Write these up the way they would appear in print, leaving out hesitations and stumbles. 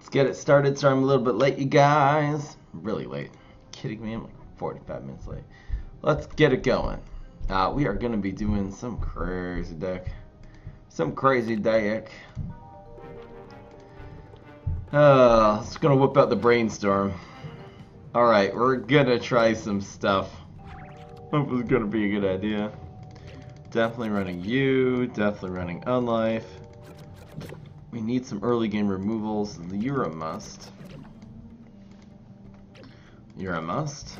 Let's get it started. Sorry I'm a little bit late, you guys. Really late. Kidding me? I'm like 45 minutes late. Let's get it going. We are going to be doing some crazy deck. It's going to whip out the brainstorm. Alright, we're going to try some stuff. Hope it's going to be a good idea. Definitely running you, definitely running Unlife. We need some early game removals. You're a must. You're a must.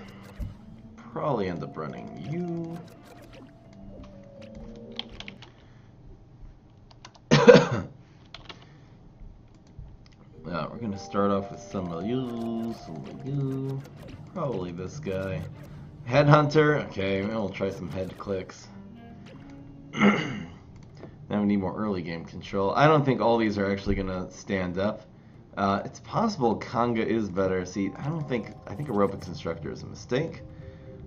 Probably end up running you. We're going to start off with some of you. Probably this guy. Headhunter. Okay, we'll try some head clicks. Now we need more early game control. I don't think all these are actually going to stand up. It's possible Conga is better. See, I think Aerobic Constructor is a mistake.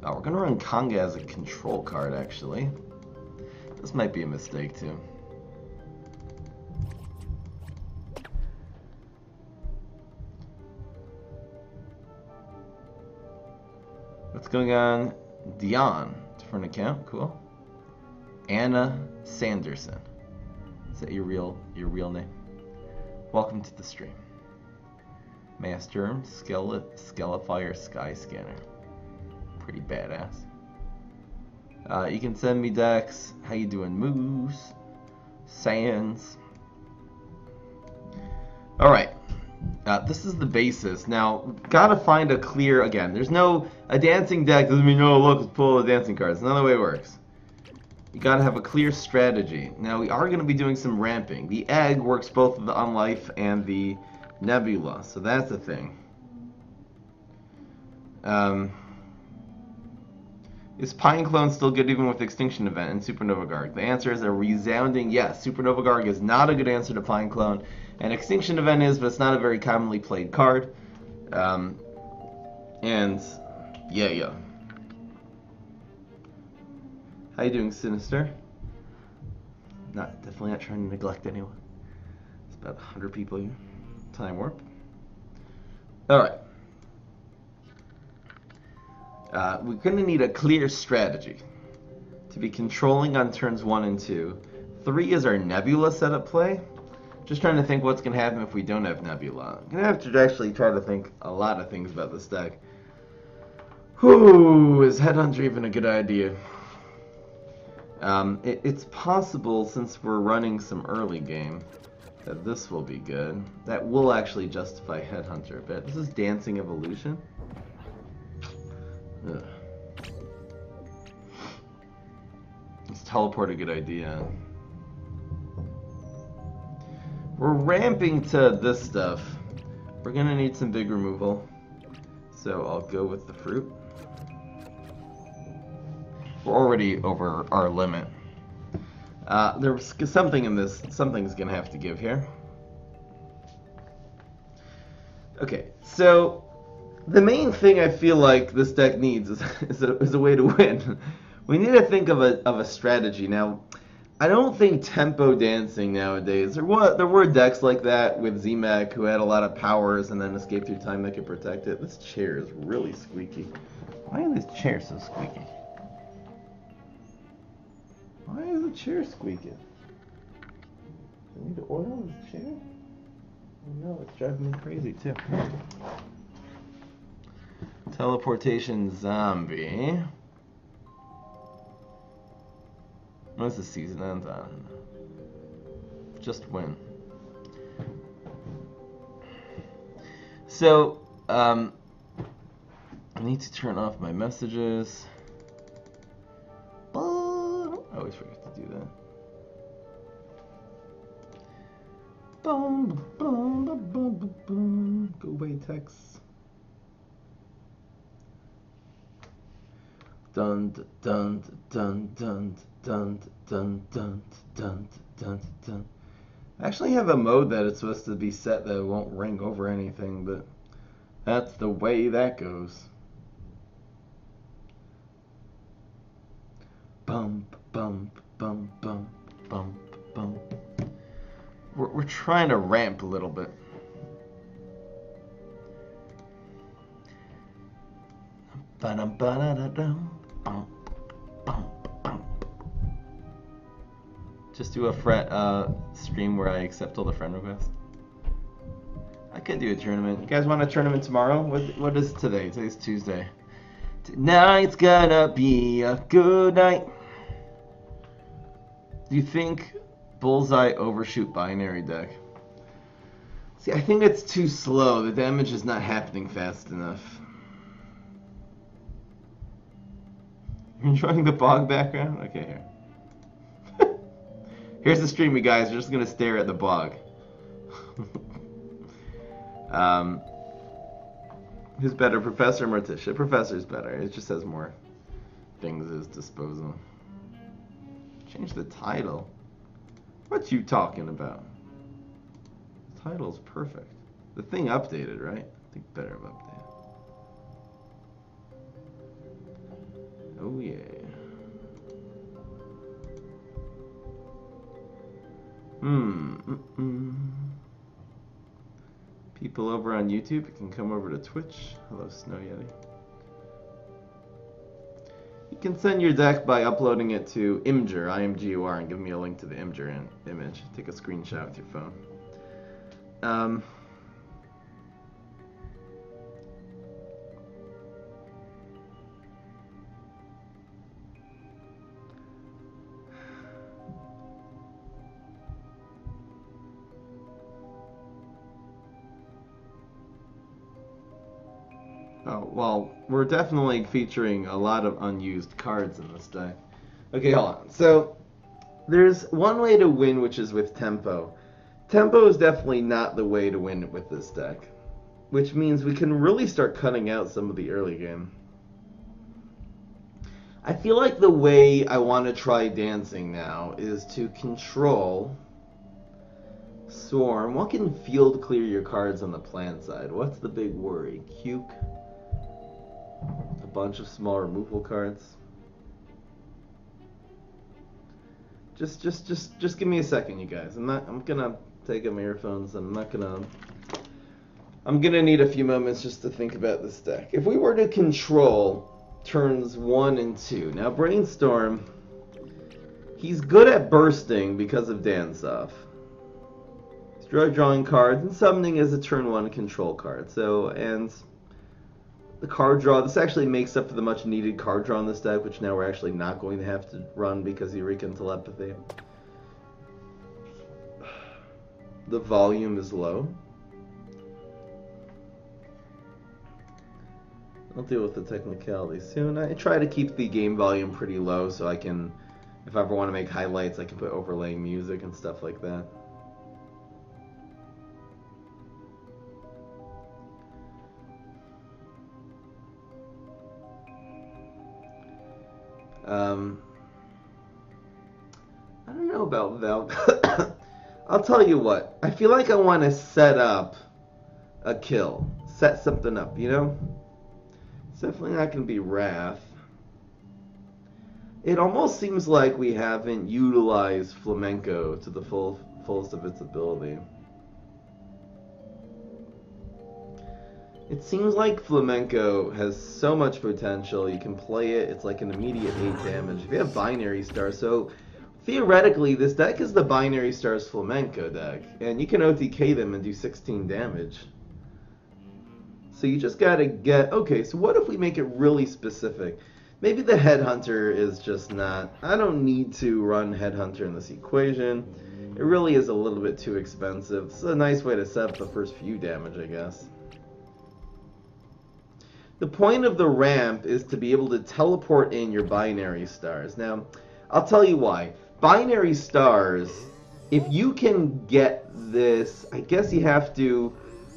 We're going to run Conga as a control card, actually. This might be a mistake, too. What's going on? Dion. Different account. Cool. Anna Sanderson. Is that your real name? Welcome to the stream. Master Skellifier Sky Scanner. Pretty badass. You can send me decks. How you doing, Moose? Sands. Alright. This is the basis. Now, gotta find a clear, again, there's no, a dancing deck doesn't mean, oh look, let's pull the dancing cards. It's not the way it works. You gotta have a clear strategy. Now, we are gonna be doing some ramping. The egg works both with the Unlife and the Nebula, so that's a thing. Is Pine Clone still good even with Extinction Event and Supernova Garg? The answer is a resounding yes. Supernova Garg is not a good answer to Pine Clone, and Extinction Event is, but it's not a very commonly played card. And yeah. How you doing, Sinister? Definitely not trying to neglect anyone. It's about 100 people here. Time warp. Alright. We're going to need a clear strategy to be controlling on turns 1 and 2. 3 is our Nebula setup play. Just trying to think what's going to happen if we don't have Nebula. I'm going to have to actually try to think a lot of things about this deck. Whew, is Headhunter even a good idea? It's possible, since we're running some early game, that this will be good. That will actually justify Headhunter a bit. This is Dancing Evolution. Ugh. Is Teleport a good idea? We're ramping to this stuff. We're gonna need some big removal. So I'll go with the fruit. We're already over our limit. There's something in this. Something's gonna have to give here. Okay, so the main thing I feel like this deck needs is a way to win. We need to think of a strategy. Now, I don't think tempo dancing nowadays. There were decks like that with Z-Mech who had a lot of powers and then escape through time that could protect it. This chair is really squeaky. Why are these chairs so squeaky? Why is the chair squeaking? Do I need to oil this chair? Oh no, it's driving me crazy too. Teleportation zombie. When's the season end on? Just win. So, I need to turn off my messages. I always forget to do that. Boom, boom, boom, boom, boom, boom. Go away, text. Dun dun dun dun dun dun dun dun dun dun. I actually have a mode that it's supposed to be set that it won't ring over anything, but that's the way that goes. Bump bump bump bump bump bump. We're trying to ramp a little bit. Ba-dum-ba-da-da-dum. Bum, bum, bum. Just do a stream where I accept all the friend requests. I could do a tournament. You guys want a tournament tomorrow? What is today? Today's Tuesday. Tonight's gonna be a good night. Do you think Bullseye overshoot binary deck? See, I think it's too slow. The damage is not happening fast enough. You're enjoying the bog background? Okay, here. Here's the stream, you guys. We're just gonna stare at the bog. Who's better, Professor or Morticia? Professor's better. It just has more things at his disposal. Change the title. What you talking about? The title's perfect. The thing updated, right? I think better have updated. Oh yeah. People over on YouTube, you can come over to Twitch. Hello, Snow Yeti. You can send your deck by uploading it to Imgur, IMGUR, and give me a link to the Imgur image. Take a screenshot with your phone. Oh, well, we're definitely featuring a lot of unused cards in this deck. Okay, hold on. So, there's one way to win, which is with tempo. Tempo is definitely not the way to win with this deck, which means we can really start cutting out some of the early game. I feel like the way I want to try dancing now is to control Swarm. What can field clear your cards on the plant side? What's the big worry? Cuke? A bunch of small removal cards. Just give me a second, you guys. I'm gonna take out my earphones. I'm gonna need a few moments just to think about this deck. If we were to control turns 1 and 2, now Brainstorm, he's good at bursting because of Dance Off. He's drawing cards, and summoning is a turn 1 control card. So, and the card draw, this actually makes up for the much needed card draw in this deck, which now we're actually not going to have to run because Eureka and Telepathy. The volume is low. I'll deal with the technicalities soon. I try to keep the game volume pretty low so I can, if I ever want to make highlights, I can put overlaying music and stuff like that. I don't know about Val. I'll tell you what. I feel like I want to set up a kill. Set something up, you know? It's definitely not going to be Wrath. It almost seems like we haven't utilized Flamenco to the fullest of its ability. It seems like Flamenco has so much potential. You can play it. It's like an immediate 8 damage. If you have Binary Stars, so theoretically, this deck is the Binary Stars Flamenco deck, and you can OTK them and do 16 damage. So you just gotta get, okay, so what if we make it really specific? Maybe the Headhunter is just not, I don't need to run Headhunter in this equation. It really is a little bit too expensive. This is a nice way to set up the first few damage, I guess. The point of the ramp is to be able to teleport in your Binary Stars. Now, I'll tell you why. Binary Stars, if you can get this, I guess you have to,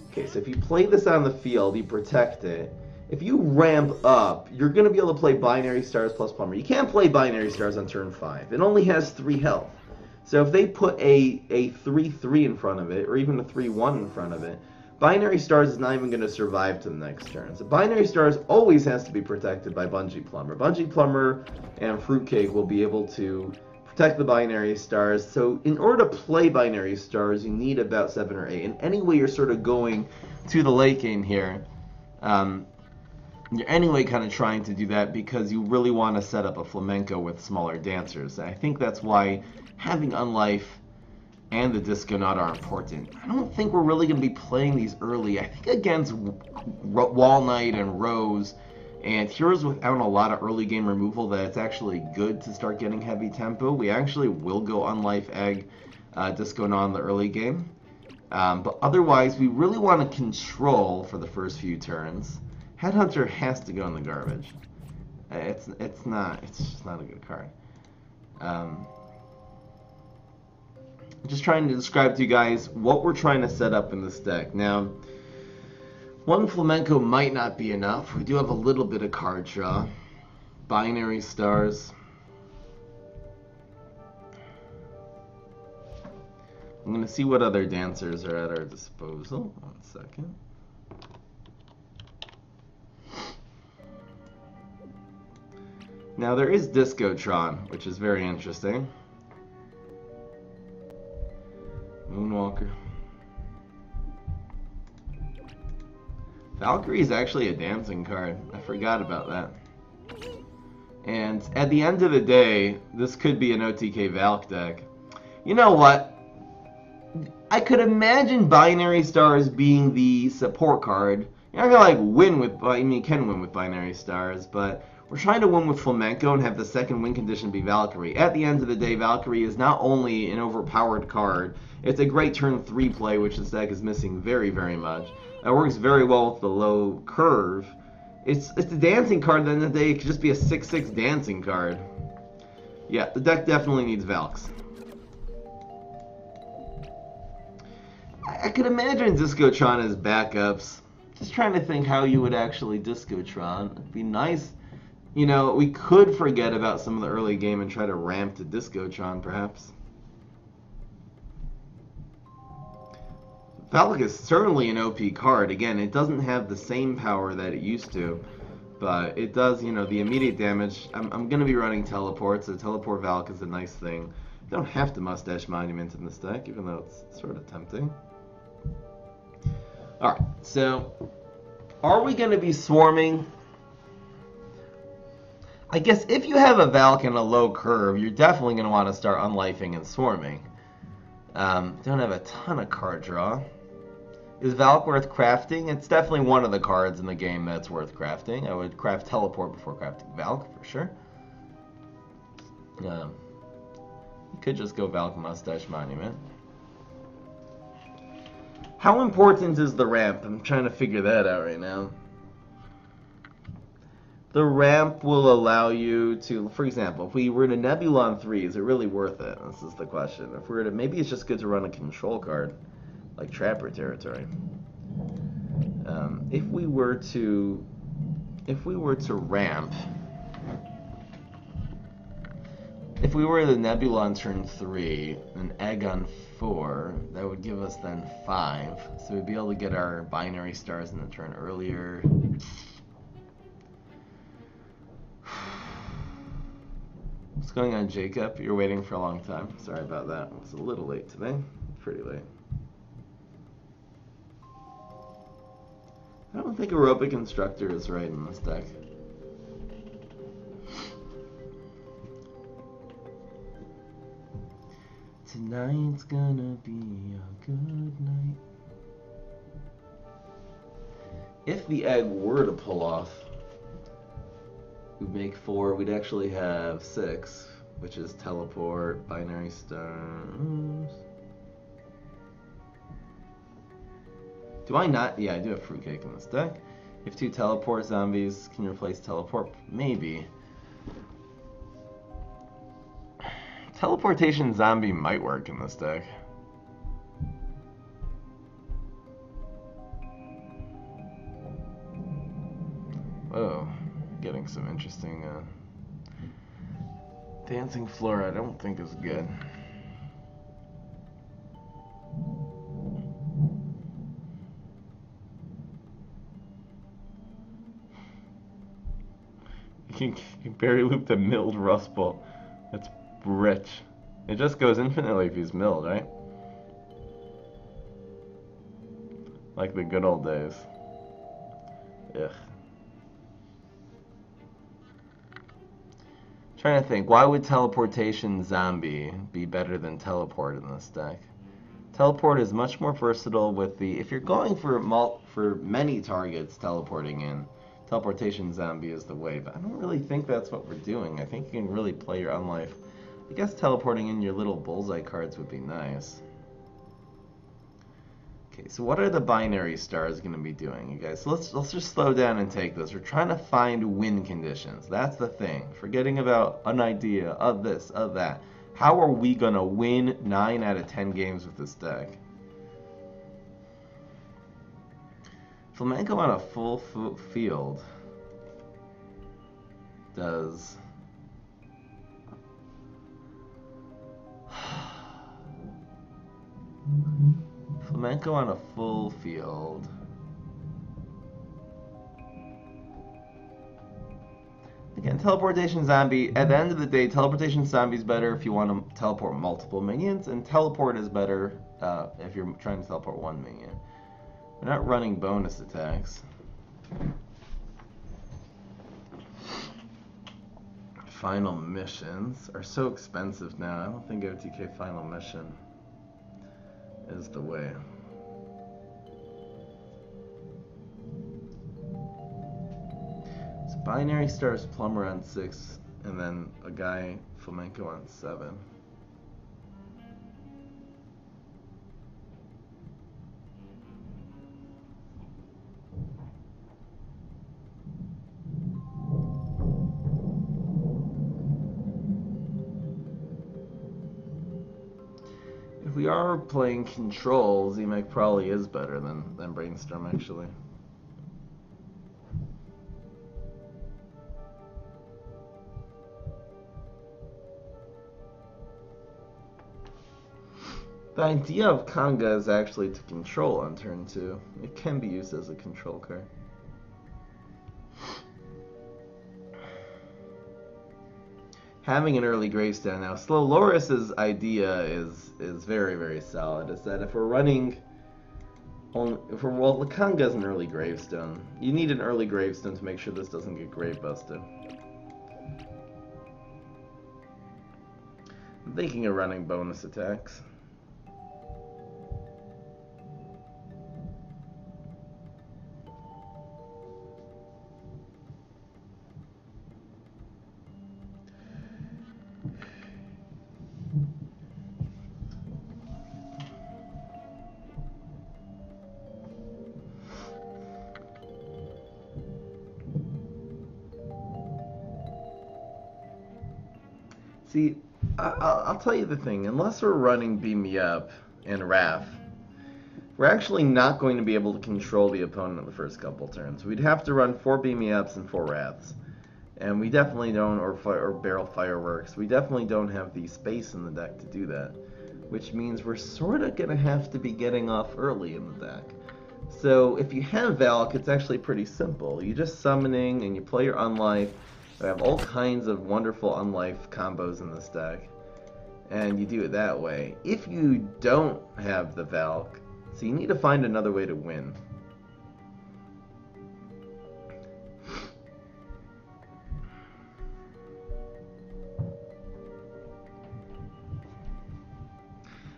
okay, so if you play this on the field, you protect it. If you ramp up, you're going to be able to play Binary Stars plus Plumber. You can't play Binary Stars on turn 5. It only has 3 health. So if they put a 3-3 in front of it, or even a 3-1 in front of it, Binary Stars is not even going to survive to the next turn. So Binary Stars always has to be protected by Bungee Plumber. Bungee Plumber and Fruitcake will be able to protect the Binary Stars. So in order to play Binary Stars, you need about 7 or 8. And anyway, you're sort of going to the late game here. you're anyway kind of trying to do that because you really want to set up a flamenco with smaller dancers. And I think that's why having Unlife and the Disco Knot are important. I don't think we're really going to be playing these early. I think against Wall Knight and Rose and heroes without a lot of early game removal that it's actually good to start getting heavy tempo. We actually will go Unlife, Egg, Disco Knot in the early game. But otherwise, we really want to control for the first few turns. Headhunter has to go in the garbage. It's just not a good card. Just trying to describe to you guys what we're trying to set up in this deck. Now, one flamenco might not be enough. We do have a little bit of card draw. Binary stars. I'm going to see what other dancers are at our disposal. 1 second. Now there is Discotron, which is very interesting. Moonwalker. Valkyrie is actually a dancing card. I forgot about that. And at the end of the day, this could be an OTK Valk deck. You know what? I could imagine Binary Stars being the support card. You're not gonna like win with, I mean, you can win with Binary Stars, but we're trying to win with Flamenco and have the second win condition be Valkyrie. At the end of the day, Valkyrie is not only an overpowered card, it's a great turn 3 play, which this deck is missing very, very much. It works very well with the low curve. It's a dancing card. At the end of the day, it could just be a 6/6 dancing card. Yeah, the deck definitely needs Valks. I could imagine Discotron as backups. Just trying to think how you would actually Discotron. It'd be nice. You know, we could forget about some of the early game and try to ramp to Discotron, perhaps. Valk is certainly an OP card. Again, it doesn't have the same power that it used to, but it does, you know, the immediate damage. I'm going to be running teleport, so teleport Valk is a nice thing. You don't have to Mustache Monument in this deck, even though it's sort of tempting. Alright, so are we going to be swarming? I guess if you have a Valk and a low curve, you're definitely going to want to start unlifing and swarming. Don't have a ton of card draw. Is Valk worth crafting? It's definitely one of the cards in the game that's worth crafting. I would craft Teleport before crafting Valk, for sure. You could just go Valk Mustache Monument. How important is the ramp? I'm trying to figure that out right now. The ramp will allow you to, for example, if we were to Nebula on 3, is it really worth it? This is the question. If we were to, maybe it's just good to run a control card, like Trapper Territory. If we were to ramp, if we were the Nebula on turn 3, an Egg on 4, that would give us then 5. So we'd be able to get our Binary Stars in the turn earlier. What's going on, Jacob? You're waiting for a long time. Sorry about that. It's a little late today. Pretty late. I don't think Aerobic Instructor is right in this deck. Tonight's gonna be a good night. If the Egg were to pull off, we'd make 4, we'd actually have 6, which is Teleport, Binary Stars. Do I not? Yeah, I do have Fruitcake in this deck. If 2 Teleport zombies can replace Teleport, maybe. Teleportation Zombie might work in this deck. Whoa. Getting some interesting Dancing Flora I don't think is good. You can barely loop the milled Rust Bowl. That's rich. It just goes infinitely if he's milled, right? Like the good old days. Ugh. Trying to think, why would Teleportation Zombie be better than Teleport in this deck? Teleport is much more versatile with the, if you're going for many targets teleporting in, Teleportation Zombie is the way, but I don't really think that's what we're doing. I think you can really play your unlife. I guess teleporting in your little bullseye cards would be nice. Okay, so what are the binary stars going to be doing, you guys? So let's just slow down and take this. We're trying to find win conditions. That's the thing. Forgetting about an idea of this, of that. How are we going to win 9 out of 10 games with this deck? Flamenco on a full field does... Flamenco on a full field. Again, Teleportation Zombie, at the end of the day, Teleportation Zombie is better if you want to teleport multiple minions, and Teleport is better if you're trying to teleport one minion. We're not running bonus attacks. Final missions are so expensive now. I don't think OTK Final Mission is the way. So Binary Stars Plumber on 6, and then a guy Flamenco on 7. If we are playing Control, Z-Mech probably is better than Brainstorm, actually. The idea of Kanga is actually to control on turn 2. It can be used as a control card. Having an early gravestone now. Slow Loris's idea is very, very solid. Is that if we're running well, Lakanga's an early gravestone. You need an early gravestone to make sure this doesn't get grave busted. I'm thinking of running bonus attacks. See, I'll tell you the thing. Unless we're running Beam Me Up and Wrath, we're actually not going to be able to control the opponent in the first couple turns. We'd have to run 4 Beam Me Ups and 4 Wraths. And we definitely don't, or Barrel Fireworks, we definitely don't have the space in the deck to do that. Which means we're sort of going to have to be getting off early in the deck. So if you have Valk, it's actually pretty simple. You're just summoning and you play your Unlife. I have all kinds of wonderful Unlife combos in this deck. And you do it that way. If you don't have the Valk, so you need to find another way to win.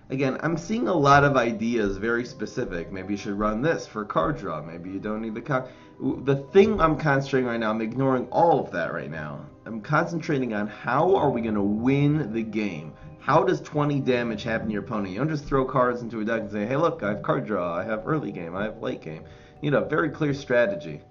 Again, I'm seeing a lot of ideas, very specific. Maybe you should run this for card draw. Maybe you don't need the card. The thing I'm concentrating right now, I'm ignoring all of that right now. I'm concentrating on how are we going to win the game. How does 20 damage happen to your opponent? You don't just throw cards into a deck and say, hey look, I have card draw, I have early game, I have late game. You need a very clear strategy.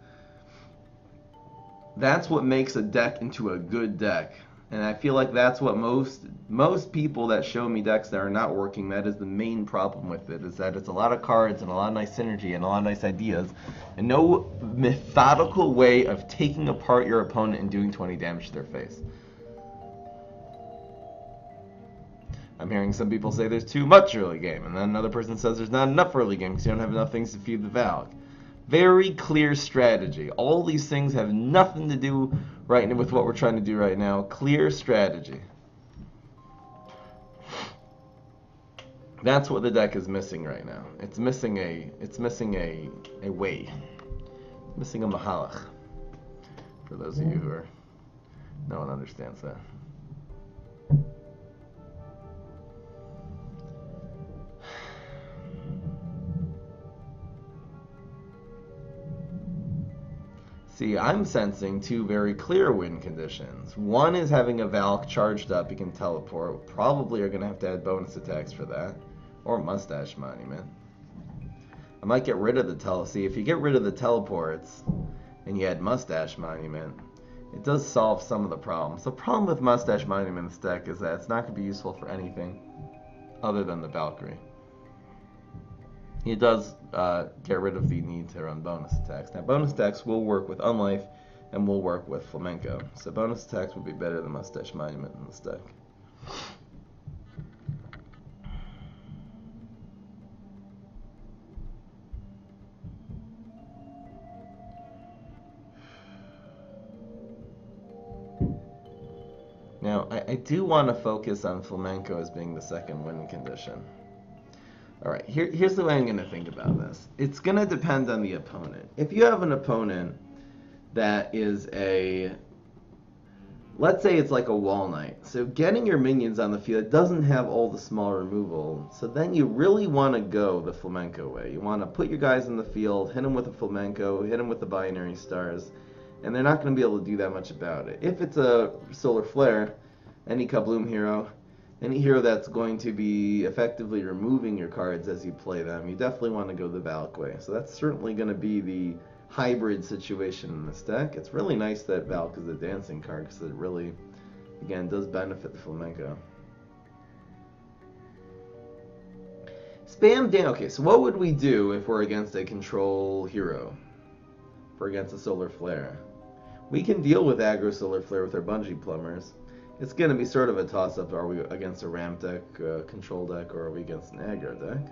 That's what makes a deck into a good deck. And I feel like that's what most people that show me decks that are not working, that is the main problem with it, is that it's a lot of cards and a lot of nice synergy and a lot of nice ideas, and no methodical way of taking apart your opponent and doing 20 damage to their face. I'm hearing some people say there's too much early game, and then another person says there's not enough early game because you don't have enough things to feed the Valk. Very clear strategy. All these things have nothing to do right now with what we're trying to do right now. Clear strategy. That's what the deck is missing right now. It's missing a way. Missing a mahalach. For those of you who are no one understands that. See, I'm sensing two very clear win conditions. One is having a Valk charged up, you can teleport. Probably are going to have to add bonus attacks for that. Or Mustache Monument. I might get rid of the See, if you get rid of the teleports and you add Mustache Monument, it does solve some of the problems. The problem with Mustache Monument's deck is that it's not going to be useful for anything other than the Valkyrie. It does get rid of the need to run bonus attacks. Now, bonus attacks will work with Unlife and will work with Flamenco. So bonus attacks would be better than Mustache Monument in this deck. Now, I do want to focus on Flamenco as being the second win condition. Alright, here's the way I'm going to think about this. It's going to depend on the opponent. If you have an opponent that is let's say it's like a Wall Knight. So getting your minions on the field doesn't have all the small removal. So then you really want to go the Flamenco way. You want to put your guys in the field, hit them with a Flamenco, hit them with the binary stars, and they're not going to be able to do that much about it. If it's a Solar Flare, any Kabloom hero, any hero that's going to be effectively removing your cards as you play them, you definitely want to go the Valk way. So that's certainly going to be the hybrid situation in this deck. It's really nice that Valk is a dancing card because it really, again, does benefit the Flamenco. Spam Dan. Okay, so what would we do if we're against a control hero? If we're against a Solar Flare? We can deal with aggro Solar Flare with our Bungee Plumbers. It's going to be sort of a toss-up. Are we against a ramp deck, control deck, or are we against an aggro deck?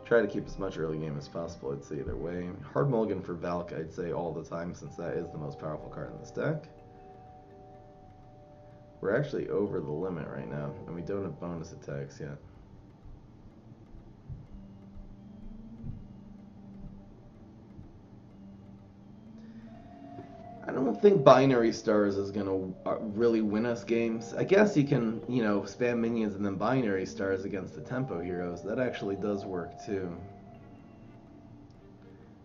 Try to keep as much early game as possible, I'd say either way. Hard mulligan for Valk, I'd say all the time, since that is the most powerful card in this deck. We're actually over the limit right now, and we don't have bonus attacks yet. I don't think binary stars is going to really win us games. I guess you can, spam minions and then binary stars against the tempo heroes. That actually does work too.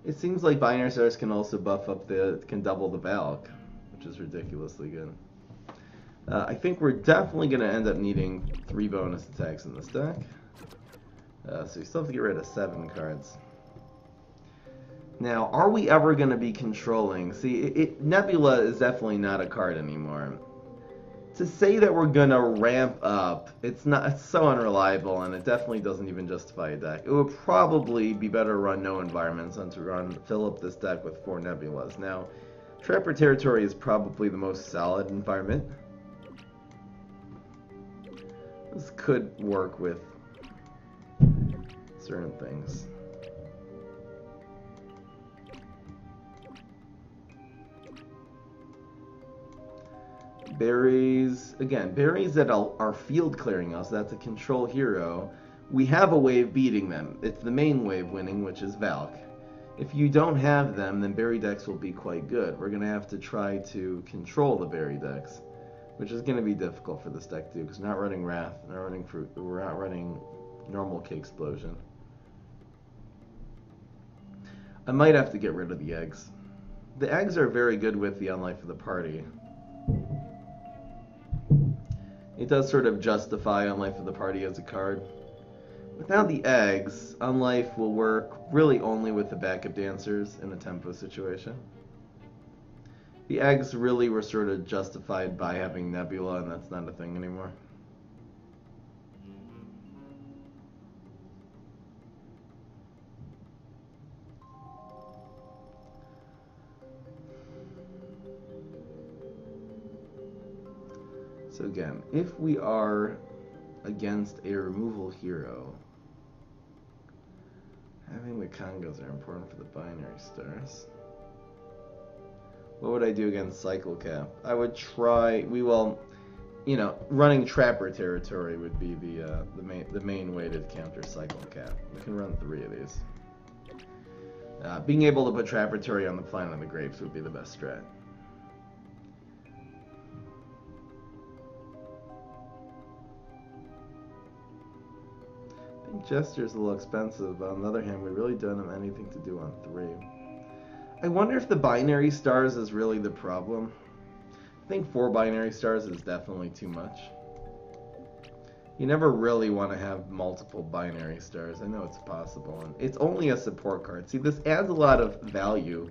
It seems like binary stars can also buff up can double the Valk, which is ridiculously good. I think we're definitely going to end up needing 3 bonus attacks in this deck. So we still have to get rid of 7 cards. Now, are we ever going to be controlling? See, Nebula is definitely not a card anymore. To say that we're going to ramp up, it's so unreliable, and it definitely doesn't even justify a deck. It would probably be better to run no environments than to fill up this deck with 4 Nebulas. Now, Trapper Territory is probably the most solid environment. This could work with certain things. Berries, again, berries that are field clearing us, that's a control hero. We have a wave beating them. It's the main wave winning, which is Valk. If you don't have them, then berry decks will be quite good. We're going to have to try to control the berry decks, which is going to be difficult for this deck too, because we're not running Wrath, we're not running Fruit, we're not running normal K Explosion. I might have to get rid of the eggs. The eggs are very good with the Unlife of the party. It does sort of justify Unlife of the party as a card. Without the eggs, Unlife will work really only with the backup dancers in a tempo situation. The eggs really were sort of justified by having Nebula, and that's not a thing anymore. So again, if we are against a removal hero, having the Congos are important for the binary stars. What would I do against Cycle Cap? I would try, running Trapper Territory would be the main way to counter Cycle Cap. We can run 3 of these. Being able to put Trapper Territory on the Planet of the Grapes would be the best strat. Gesture's a little expensive, but on the other hand, we really don't have anything to do on 3. I wonder if the binary stars is really the problem. I think 4 binary stars is definitely too much. You never really want to have multiple binary stars. I know it's possible, and it's only a support card. See, this adds a lot of value,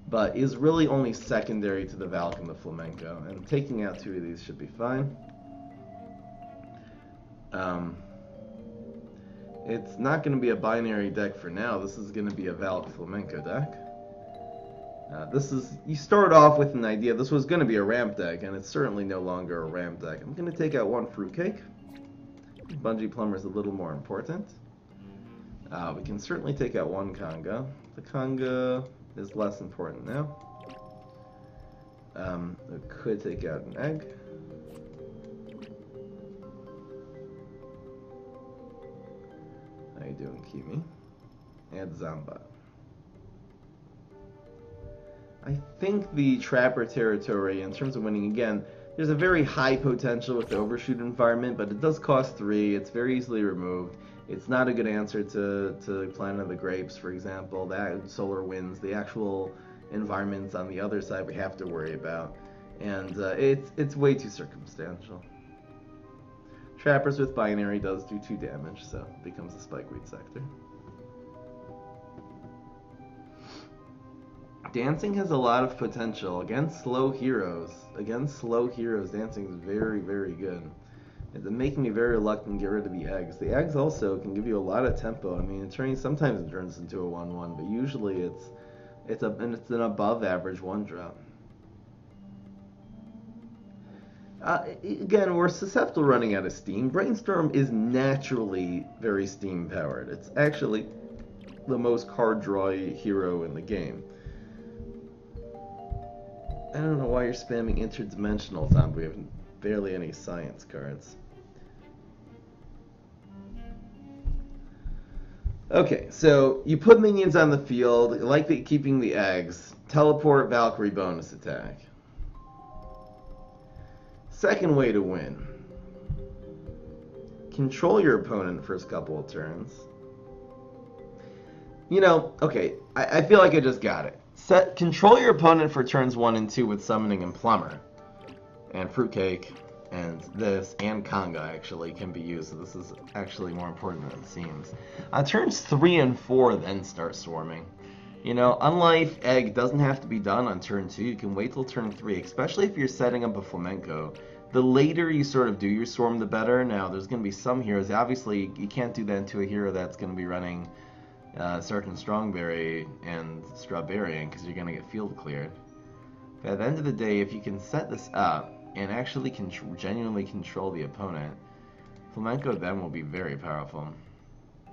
but is really only secondary to the Valk and the Flamenco, and taking out 2 of these should be fine. It's not going to be a binary deck for now. This is going to be a Valk Flamenco deck. You start off with an idea. This was going to be a ramp deck, and it's certainly no longer a ramp deck. I'm going to take out 1 Fruitcake. Bungee Plumber is a little more important. We can certainly take out 1 Conga. The Conga is less important now. We could take out an Egg. How you doing, Kimi? And Zomba. I think the Trapper territory, in terms of winning again, there's a very high potential with the Overshoot environment, but it does cost 3. It's very easily removed. It's not a good answer to Planet of the Grapes, for example. That Solar Winds, the actual environments on the other side we have to worry about. And it's way too circumstantial. Trappers with binary does do 2 damage, so it becomes a Spikeweed sector. Dancing has a lot of potential against slow heroes. Against slow heroes, dancing is very, very good. It's making me very reluctant to get rid of the eggs. The eggs also can give you a lot of tempo. I mean, sometimes it turns into a 1/1, but usually it's an above average 1-drop. Again, we're susceptible running out of steam. Brainstorm is naturally very steam powered. It's actually the most card drawy hero in the game. I don't know why you're spamming interdimensional zombie. We have barely any science cards. Okay, so you put minions on the field, keeping the eggs. Teleport, Valkyrie, bonus attack. Second way to win. Control your opponent first couple of turns. You know, okay, I feel like I just got it. Control your opponent for turns 1 and 2 with Summoning and Plumber. And Fruitcake, and this, and Conga actually can be used, so this is actually more important than it seems. On turns 3 and 4, then start swarming. You know, Unlife Egg doesn't have to be done on turn 2, you can wait till turn 3, especially if you're setting up a Flamenco. The later you sort of do your swarm, the better. Now, there's going to be some heroes, obviously you can't do that into a hero that's going to be running Sergeant Strongberry and Strawberry because you're going to get field cleared. But at the end of the day, if you can set this up and actually genuinely control the opponent, Flamenco then will be very powerful.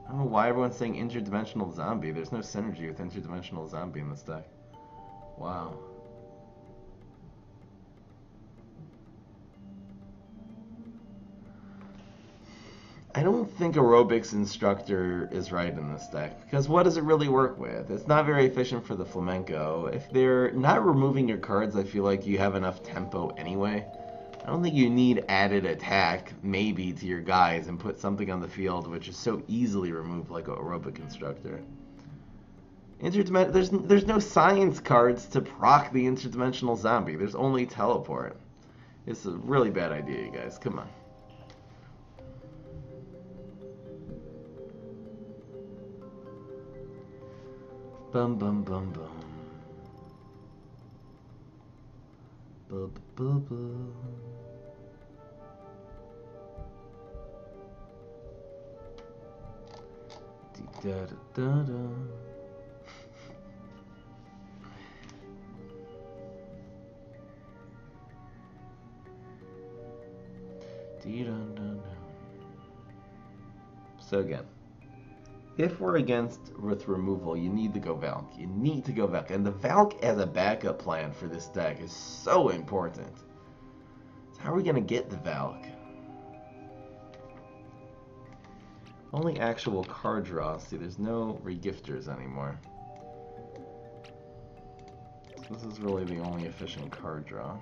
I don't know why everyone's saying interdimensional zombie. There's no synergy with interdimensional zombie in this deck. Wow. I don't think Aerobics Instructor is right in this deck, because what does it really work with? It's not very efficient for the Flamenco. If they're not removing your cards, I feel like you have enough tempo anyway. I don't think you need added attack, maybe, to your guys and put something on the field which is so easily removed like an Aerobic Instructor. There's no science cards to proc the interdimensional zombie. There's only teleport. It's a really bad idea, you guys. Come on. Bum bum bum bum. Bum bum bum. Da da da da. So again, if we're against with removal, you need to go Valk. You need to go Valk. And the Valk as a backup plan for this deck is so important. So how are we going to get the Valk? Only actual card draw. See, there's no regifters anymore. So this is really the only efficient card draw.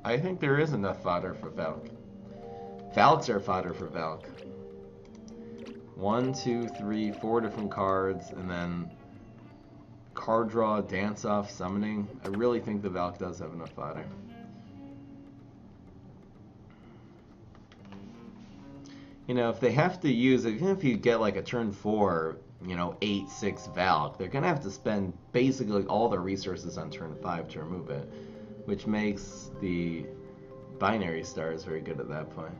I think there is enough fodder for Valk. Valks are fodder for Valk. 1, 2, 3, 4 different cards, and then card draw, dance off, summoning. I really think the Valk does have enough fodder. You know, if they have to use, even if you get like a turn 4, you know, 8, 6 Valk, they're going to have to spend basically all their resources on turn 5 to remove it, which makes the binary stars very good at that point.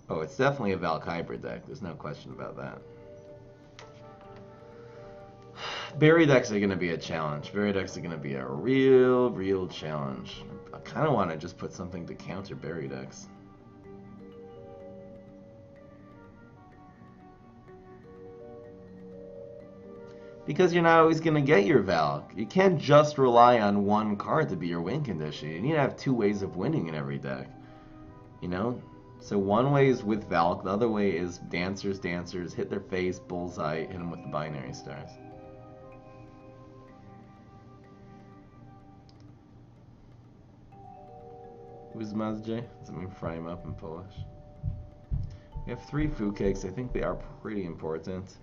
Oh, it's definitely a Valk hybrid deck. There's no question about that. Berry decks are going to be a challenge. Berry decks are going to be a real challenge. I kind of want to just put something to counter berry decks. Because you're not always going to get your Valk. You can't just rely on one card to be your win condition. You need to have two ways of winning in every deck. You know? So one way is with Valk, the other way is dancers, hit their face, bullseye, hit them with the binary stars. Who's Mazje? Does it mean fry him up in Polish? We have 3 food cakes. I think they are pretty important.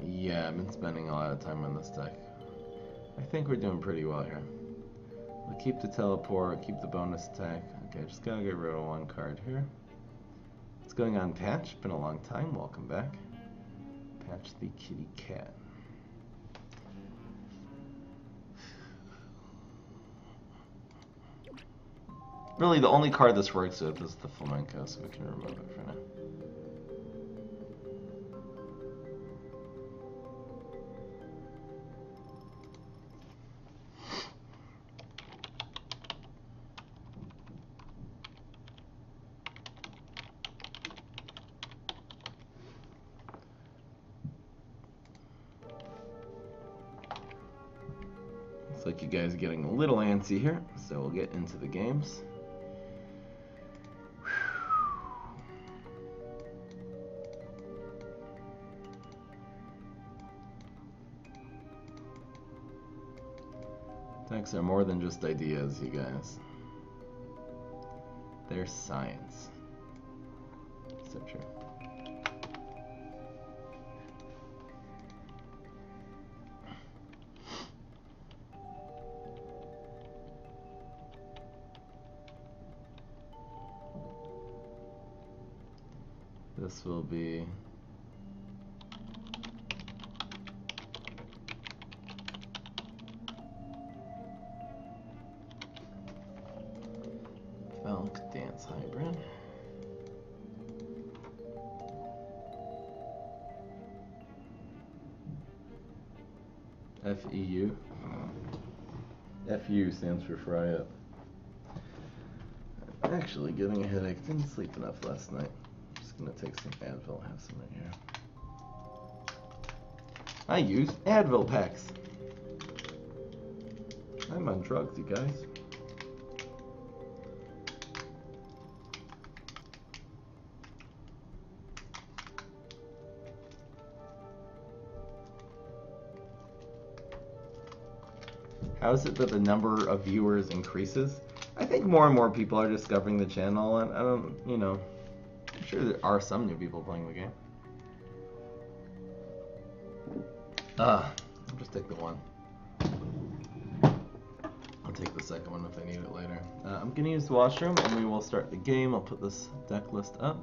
Yeah, I've been spending a lot of time on this deck. I think we're doing pretty well here. We'll keep the teleport, keep the bonus attack. Okay, just gotta get rid of one card here. What's going on, Patch? Been a long time. Welcome back. Patch the kitty cat. Really, the only card this works with is the flamenco, so we can remove it for now. Looks like you guys are getting a little antsy here, so we'll get into the games. Decks are more than just ideas, you guys. They're science. So true. This will be Valk Dance Hybrid. FEU. FU stands for fry up. I'm actually getting a headache. Didn't sleep enough last night. Just gonna take some Advil, have some right here. I use Advil packs. I'm on drugs, you guys. How is it that the number of viewers increases? I think more and more people are discovering the channel, and I don't, you know, I'm sure there are some new people playing the game. I'll just take the one. I'll take the second one if I need it later. I'm gonna use the washroom, and we will start the game. I'll put this deck list up.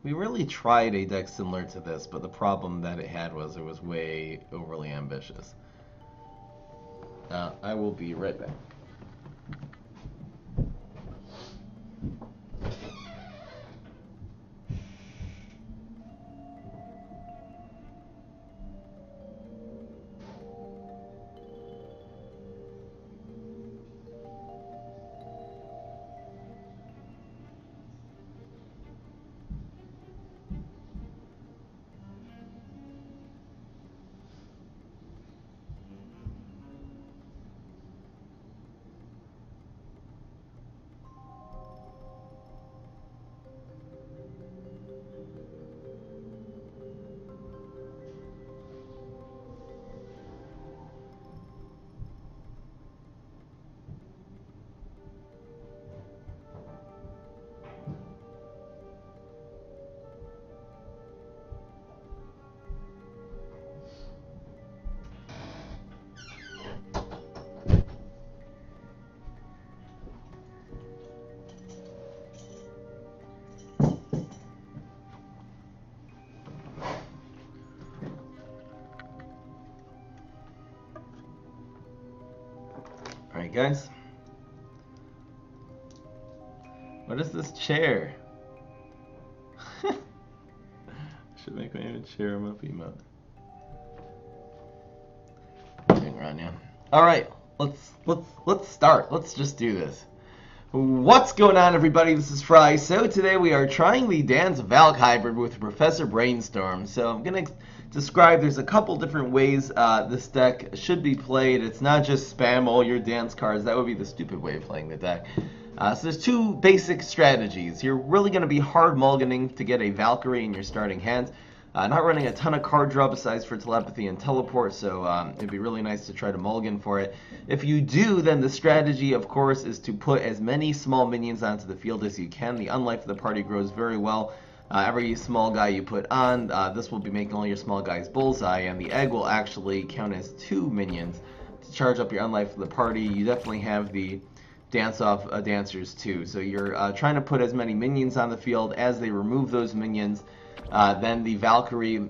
We really tried a deck similar to this, but the problem that it had was it was way overly ambitious. I will be right back. Alright, guys. What is this chair? Should make my own chair emote. Hang around, yeah. Alright, let's start. Let's just do this. What's going on, everybody? This is Fry. So today we are trying the Dance Valk hybrid with Professor Brainstorm. So I'm gonna describe, there's a couple different ways this deck should be played. It's not just spam all your dance cards. That would be the stupid way of playing the deck. So there's two basic strategies. You're really going to be hard mulliganing to get a Valkyrie in your starting hand. Not running a ton of card draw besides for telepathy and teleport, so it'd be really nice to try to mulligan for it. If you do, then the strategy, of course, is to put as many small minions onto the field as you can. The unlife of the party grows very well. Every small guy you put on, this will be making all your small guys bullseye, and the egg will actually count as 2 minions to charge up your unlife of the party. You definitely have the dance-off dancers too, so you're trying to put as many minions on the field. As they remove those minions, then the Valkyrie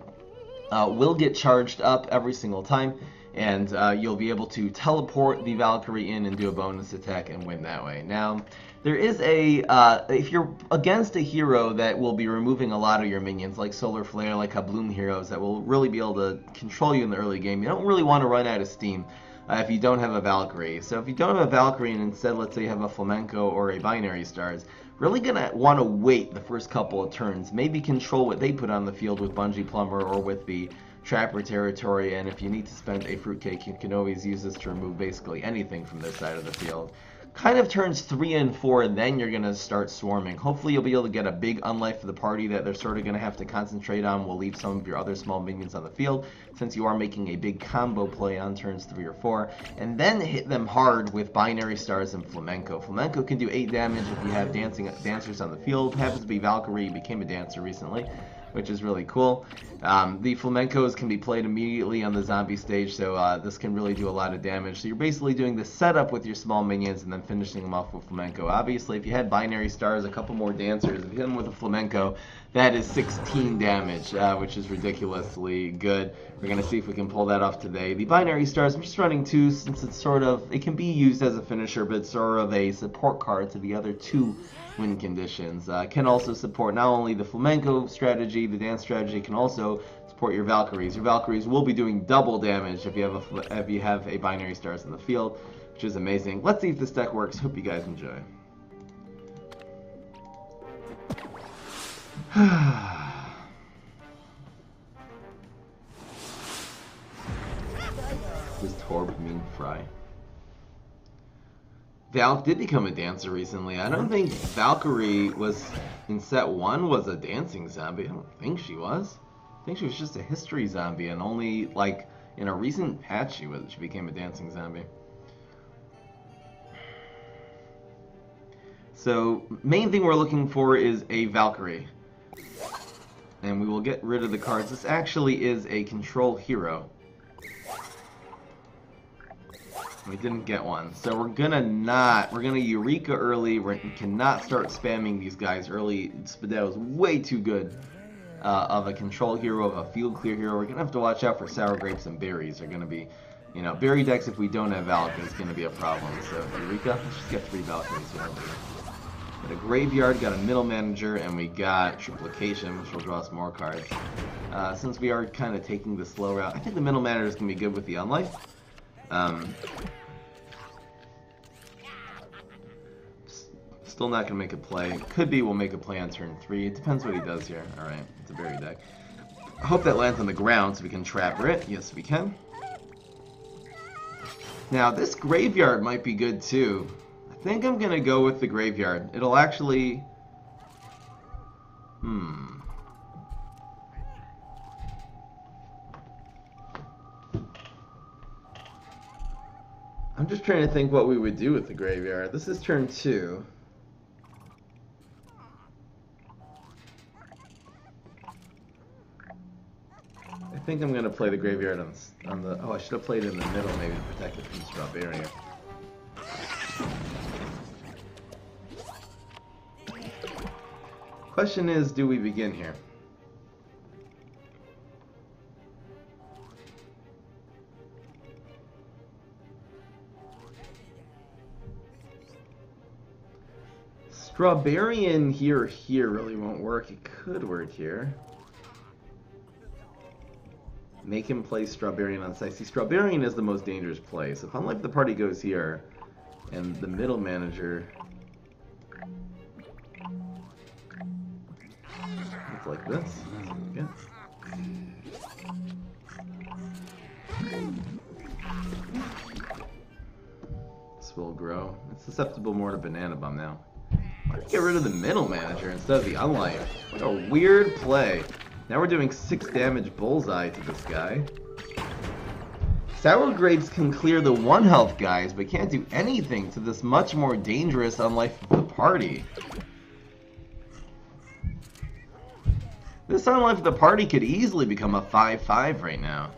will get charged up every single time, and you'll be able to teleport the Valkyrie in and do a bonus attack and win that way. Now, there is a, if you're against a hero that will be removing a lot of your minions, like Solar Flare, like Habloom heroes that will really be able to control you in the early game, you don't really want to run out of steam if you don't have a Valkyrie. So if you don't have a Valkyrie and instead, let's say you have a Flamenco or a Binary Stars, really gonna want to wait the first couple of turns, maybe control what they put on the field with Bungee Plumber or with the Trapper Territory, and if you need to spend a Fruitcake, you can always use this to remove basically anything from this side of the field. Kind of turns 3 and 4, then you're going to start swarming. Hopefully you'll be able to get a big unlife for the party that they're sort of going to have to concentrate on. We'll leave some of your other small minions on the field, since you are making a big combo play on turns 3 or 4. And then hit them hard with Binary Stars and Flamenco. Flamenco can do 8 damage if you have dancers on the field. Happens to be Valkyrie, became a dancer recently, which is really cool. The Flamencos can be played immediately on the zombie stage, so this can really do a lot of damage. So you're basically doing the setup with your small minions and then finishing them off with Flamenco. Obviously, if you had Binary Stars, a couple more dancers, if you hit them with a Flamenco, that is 16 damage, which is ridiculously good. We're going to see if we can pull that off today. The Binary Stars, I'm just running 2 since it's sort of, it can be used as a finisher, but it's sort of a support card to the other 2 win conditions. Can also support not only the Flamenco strategy, the dance strategy, can also support your Valkyries. Your Valkyries will be doing double damage if you have a Binary Stars in the field, which is amazing. Let's see if this deck works. Hope you guys enjoy. Does Torb mean Fry? Valk did become a dancer recently. I don't think Valkyrie was in set 1 was a dancing zombie. I don't think she was. I think she was just a history zombie, and only like in a recent patch she became a dancing zombie. So main thing we're looking for is a Valkyrie, and we will get rid of the cards. This actually is a control hero. We didn't get one, so we're gonna Eureka early. We cannot start spamming these guys early. Spadeo is way too good of a control hero, of a field clear hero. We're gonna have to watch out for sour grapes and berries. Are gonna be, you know, berry decks. If we don't have Valk, is gonna be a problem. So Eureka, let's just get 3 Valkyries here. Got a graveyard, got a middle manager, and we got triplication, which will draw us more cards. Since we are kind of taking the slow route, I think the middle manager is gonna be good with the unlife. Still not gonna make a play. Could be we'll make a play on turn 3. It depends what he does here. Alright, it's a berry deck. I hope that lands on the ground so we can trapper it. Yes, we can. Now, this graveyard might be good too. I think I'm gonna go with the graveyard. It'll actually... I'm just trying to think what we would do with the graveyard. This is turn 2. I think I'm going to play the graveyard on the... Oh, I should have played it in the middle maybe to protect it from Strawberry. Question is, do we begin here? Strawberrian here or here really won't work. It could work here. Make him play Strawberrian on side. See, Strawberrian is the most dangerous play. So if Unlife the Party goes here, and the middle manager... looks like this. Good. This will grow. It's susceptible more to Banana Bomb now. Why did I get rid of the middle manager instead of the Unlife? What a weird play. Now we're doing 6 damage bullseye to this guy. Sour Grapes can clear the 1 health guys, but can't do anything to this much more dangerous Unlife of the Party. This Unlife of the Party could easily become a 5-5 right now.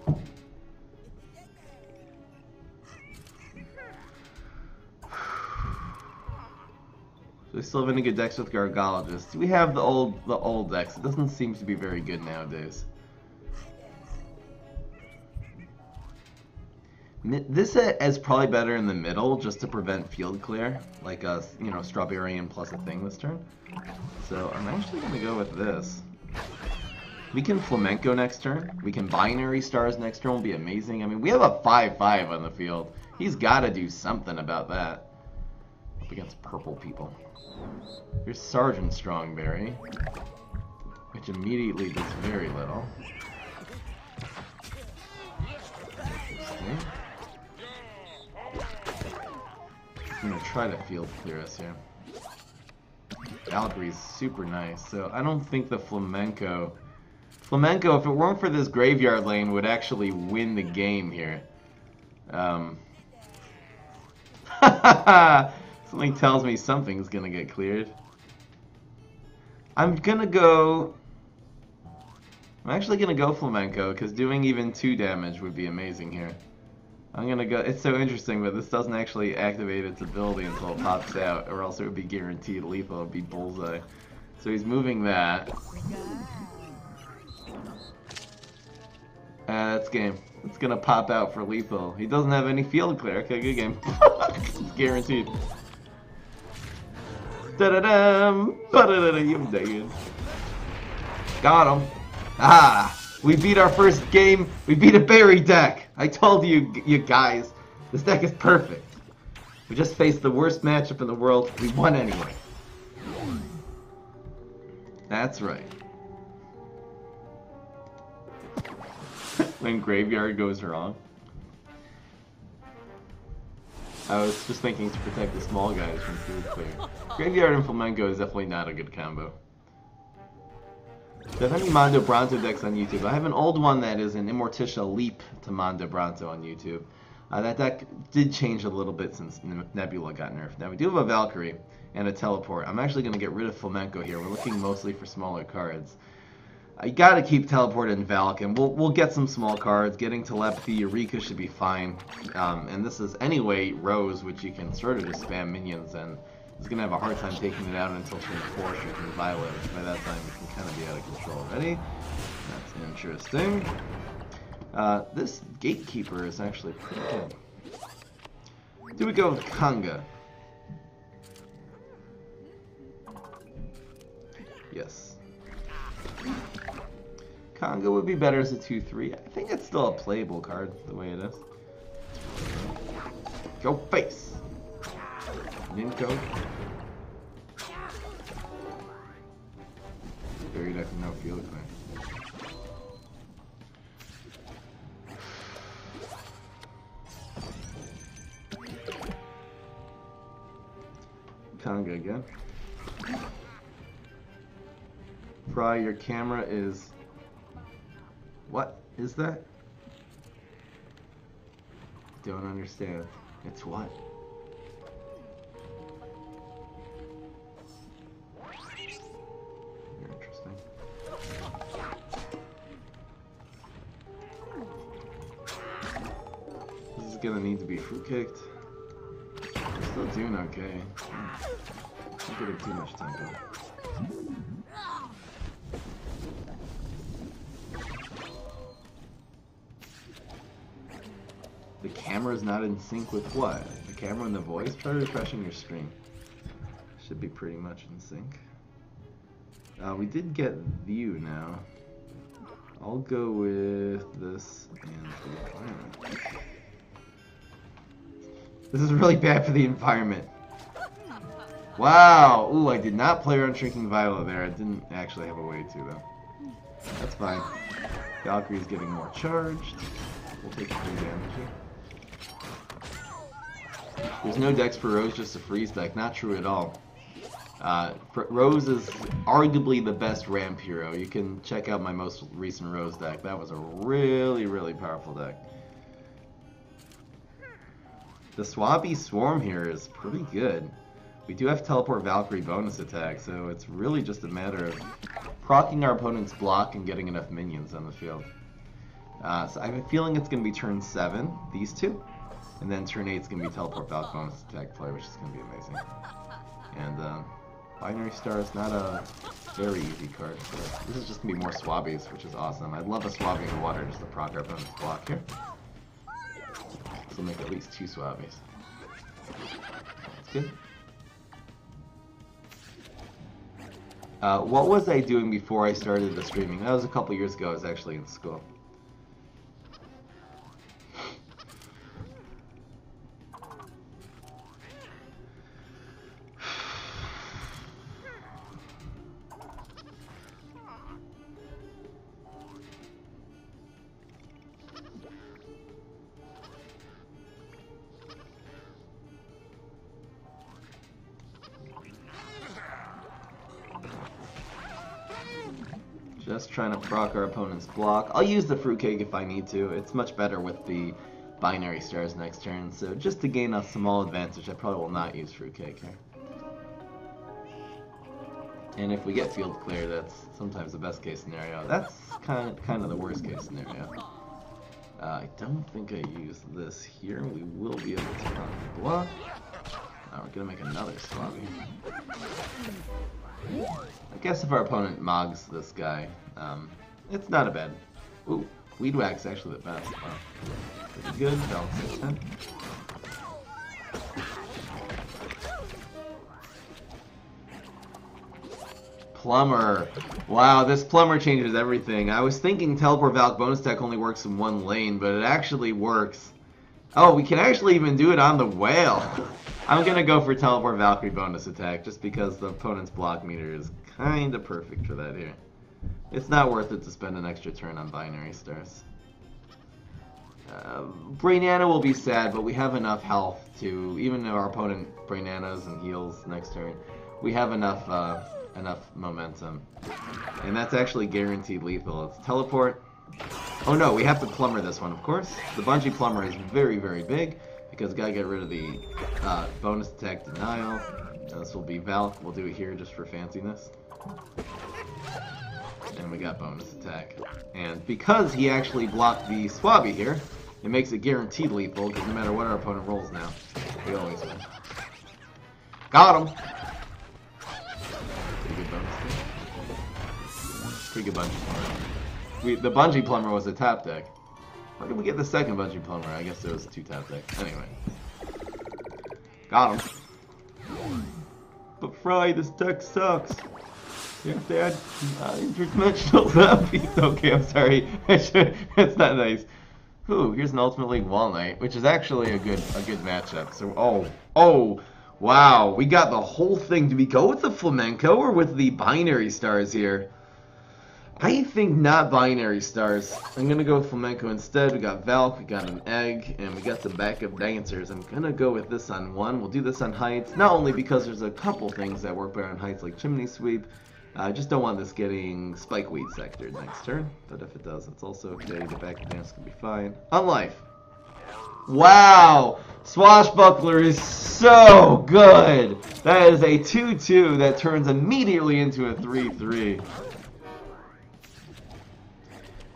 So we still have any good decks with Gargologists. We have the old decks. It doesn't seem to be very good nowadays. This is probably better in the middle, just to prevent field clear, like a Strawberrian plus a thing this turn. So I'm actually gonna go with this. We can Flamenco next turn. We can Binary Stars next turn. Will be amazing. I mean, we have a 5-5 on the field. He's got to do something about that. Up against purple people. Here's Sergeant Strongberry, which immediately does very little. Interesting. I'm gonna try to field clear us here. Valkyrie's super nice, so I don't think the Flamenco, if it weren't for this graveyard lane, would actually win the game here. Something tells me something's gonna get cleared. I'm actually gonna go Flamenco, because doing even 2 damage would be amazing here. I'm gonna go. It's so interesting, but this doesn't actually activate its ability until it pops out, or else it would be guaranteed lethal. It would be bullseye. So he's moving that. That's game. It's gonna pop out for lethal. He doesn't have any field clear. Okay, good game. It's guaranteed. Da-da-dum! Ba-da-da-da! You got him. Ah! We beat our first game. We beat a berry deck. I told you, you guys. This deck is perfect. We just faced the worst matchup in the world. We won anyway. That's right. When Graveyard goes wrong. I was just thinking to protect the small guys from field clear. Graveyard and Flamenco is definitely not a good combo. Do I have any Mondo Bronto decks on YouTube? I have an old one that is an Immorticia Leap to Mondo Bronto on YouTube. That deck did change a little bit since Nebula got nerfed. Now we do have a Valkyrie and a Teleport. I'm actually going to get rid of Flamenco here. We're looking mostly for smaller cards. I gotta keep Teleport and Valk, and we'll get some small cards. Getting Telepathy, Eureka should be fine. And this is anyway Rose, which you can sort of just spam minions, and he's gonna have a hard time taking it out until turn 4 shooting Violet, which by that time it can kind of be out of control already. That's interesting. This Gatekeeper is actually pretty good. Do we go with Kanga? Yes. Kanga would be better as a 2-3. I think it's still a playable card, the way it is. Go face! Ninko. Buried deck with no field clear. Kanga again. Fry, your camera is... What is that? Don't understand. It's what? Very interesting. This is gonna need to be fruitcaked. We're still doing okay. Not getting too much tempo. The camera's not in sync with what? The camera and the voice? Try refreshing your stream. Should be pretty much in sync. We did get view now. I'll go with this and the environment. This is really bad for the environment. Wow! Ooh, I did not play around Shrinking Violet there. I didn't actually have a way to, though. That's fine. Valkyrie's getting more charged. We'll take 3 damage here. There's no decks for Rose, just a freeze deck. Not true at all. Rose is arguably the best ramp hero. You can check out my most recent Rose deck. That was a really, really powerful deck. The Swabby Swarm here is pretty good. We do have Teleport Valkyrie bonus attack, so it's really just a matter of proccing our opponent's block and getting enough minions on the field. So I have a feeling it's going to be turn 7, these two, and then turn 8 is going to be Teleport Valk bonus attack play, which is going to be amazing. And Binary Star is not a very easy card, so this is just going to be more Swabbies, which is awesome. I'd love a Swabby in the water just to proc our opponent's block here. This will make at least 2 Swabbies. That's good. What was I doing before I started the streaming? That was a couple years ago. I was actually in school. Just trying to proc our opponent's block. I'll use the Fruitcake if I need to. It's much better with the Binary Stars next turn, so just to gain a small advantage, I probably will not use Fruitcake here. And if we get field clear, that's sometimes the best case scenario. That's kind of the worst case scenario. I don't think I use this here. We will be able to proc the block. We're gonna make another Swabby. I guess if our opponent mogs this guy, it's not a bad. Ooh, Weed Whack's actually the best. Wow. Pretty good. Balance at 10. Plumber. Wow, this Plumber changes everything. I was thinking Teleport Valk bonus attack only works in one lane, but it actually works. Oh, we can actually even do it on the whale. I'm gonna go for Teleport Valkyrie bonus attack just because the opponent's block meter is kinda perfect for that here. It's not worth it to spend an extra turn on Binary Stars. Brainana will be sad, but we have enough health to, even though our opponent Brainanas and heals next turn, we have enough momentum. And that's actually guaranteed lethal. It's Teleport. Oh no, we have to Plumber this one, of course. The Bungee Plumber is very, very big, because gotta get rid of the bonus attack denial. This will be Valk. We'll do it here just for fanciness. And we got bonus attack. And because he actually blocked the Swabby here, it makes it guaranteed lethal, because no matter what our opponent rolls now, we always win. Got him! Pretty good bonus attack. Pretty good Bungee Plumber. The Bungee Plumber was a tap deck. Where did we get the second Bungee Plumber? I guess it was 2 tap decks. Anyway. Got him. But Fry, this deck sucks. You have to add interdimensional zombies. Okay, I'm sorry. That's not nice. Ooh, here's an Ultimate League Wall Knight, which is actually a good matchup. So, oh, wow. We got the whole thing. Do we go with the Flamenco or with the Binary Stars here? I think not Binary Stars. I'm going to go with Flamenco instead. We got Valk, we got an Egg, and we got the backup Dancers. I'm going to go with this on 1. We'll do this on Heights, not only because there's a couple things that work better on Heights like Chimney Sweep. I just don't want this getting Spikeweed sectored next turn, but if it does, it's also okay. The backup Dance can be fine. On life. Wow! Swashbuckler is so good! That is a 2-2 that turns immediately into a 3-3.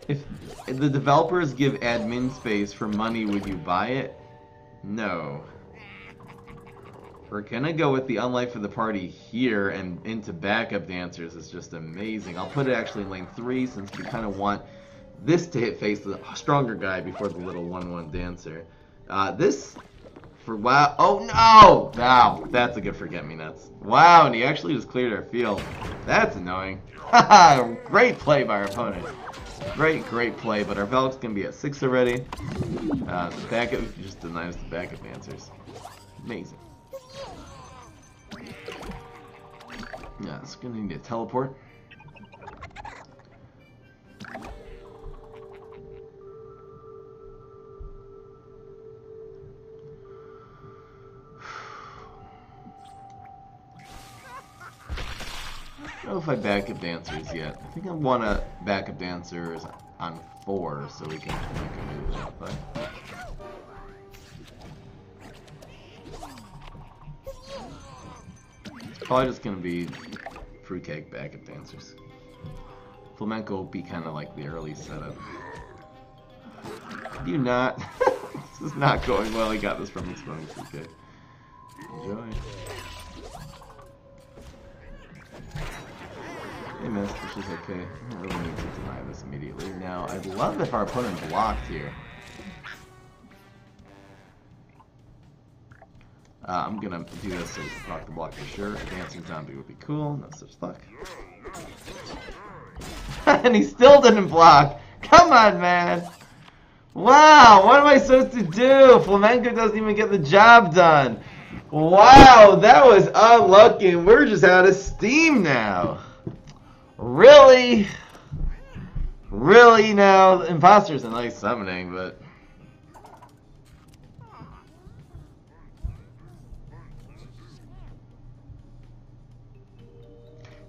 If the developers give admin space for money, would you buy it? No. We're gonna go with the Unlife for the Party here and into backup Dancers. Is just amazing. I'll put it actually in lane 3 since we kind of want this to hit face the stronger guy before the little 1-1 Dancer. This for wow. Oh no! Wow, that's a good forget-me-nuts. Wow, and he actually just cleared our field. That's annoying. Haha, great play by our opponent. Great play, but our Valk's gonna be at 6 already. The backup just denied us the backup answers. Amazing. Yeah, it's gonna need a teleport. I don't know if I backup dancers yet. I think I want to backup dancers on 4 so we can make a move that way. It's probably just going to be fruitcake backup dancers. Flamenco will be kind of like the early setup. Do you not? This is not going well. He got this from exploding fruitcake. Enjoy. They missed, which is okay. I don't really need to deny this immediately. Now, I'd love if our opponent blocked here. I'm gonna do this so we can block the block for sure. A dancing zombie would be cool. No such luck. And he still didn't block. Come on, man. Wow, what am I supposed to do? Flamenco doesn't even get the job done. Wow, that was unlucky. We're just out of steam now. Really? Really now? Imposter's a nice summoning, but...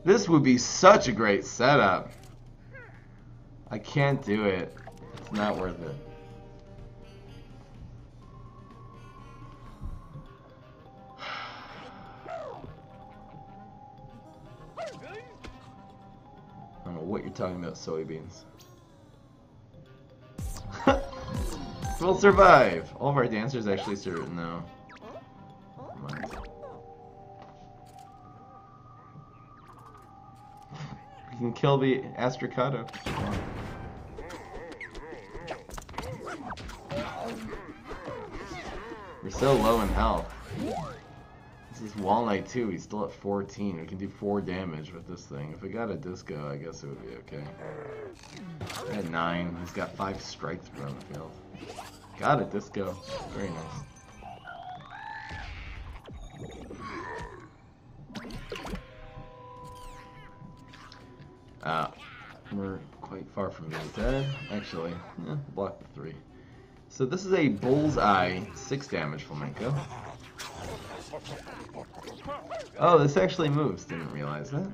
This would be such a great setup. I can't do it. It's not worth it. I don't know what you're talking about, soybeans. We'll survive. All of our dancers actually survive. No. Never mind. We can kill the Astricado. We're so low in health. This is Wall Knight too. He's still at 14. We can do 4 damage with this thing. If we got a disco, I guess it would be okay. At 9. He's got 5 strikes on the field. Got a disco. Very nice. We're quite far from being dead. Actually, block the 3. So this is a bullseye 6 damage flamenco. Oh, this actually moves. Didn't realize that.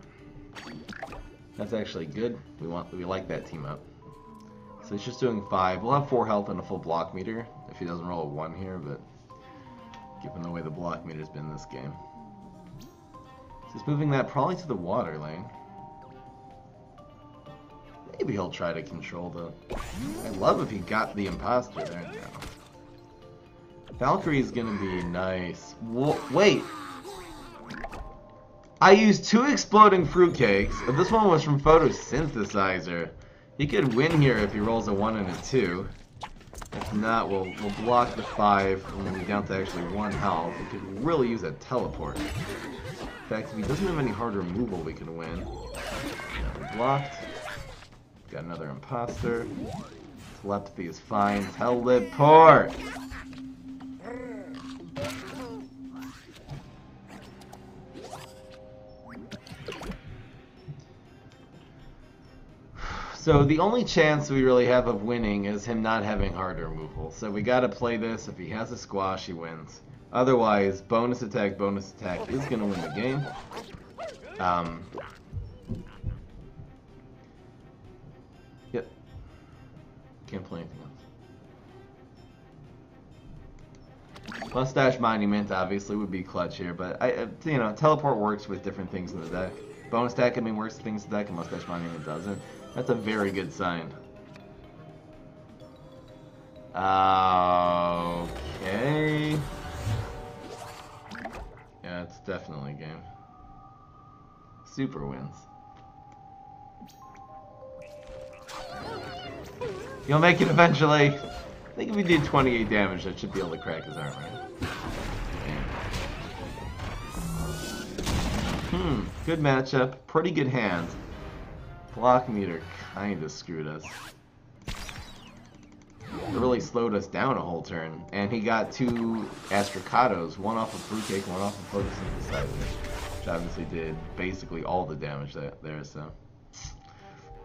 That's actually good. We like that team up. So he's just doing 5. We'll have 4 health and a full block meter if he doesn't roll a 1 here, but given the way the block meter's been this game. So he's moving that probably to the water lane. Maybe he'll try to control the... I'd love if he got the imposter there. No. Valkyrie's gonna be nice. Wait! I used 2 exploding fruitcakes. If this one was from photosynthesizer, he could win here if he rolls a 1 and a 2. If not, we'll block the 5 and we'll be down to actually 1 health. We could really use a teleport. In fact, if he doesn't have any hard removal, we can win. Yeah, blocked. Got another imposter. Telepathy is fine. Teleport! So the only chance we really have of winning is him not having hard removal. So we gotta play this. If he has a squash, he wins. Otherwise, bonus attack is gonna win the game. Yep. Can't play anything else. Mustache Monument obviously would be clutch here, but teleport works with different things in the deck. Bonus attack can be worse things in the deck, and Mustache Monument doesn't. That's a very good sign. Okay. Yeah, it's definitely a game. Super wins. You'll make it eventually. think if we did 28 damage, that should be able to crack his armor. Good matchup. Pretty good hands. Block meter kinda screwed us. It really slowed us down a whole turn. And he got 2 Astracados, one off of Fruitcake, one off of Photosynthesizer, which obviously did basically all the damage there, so.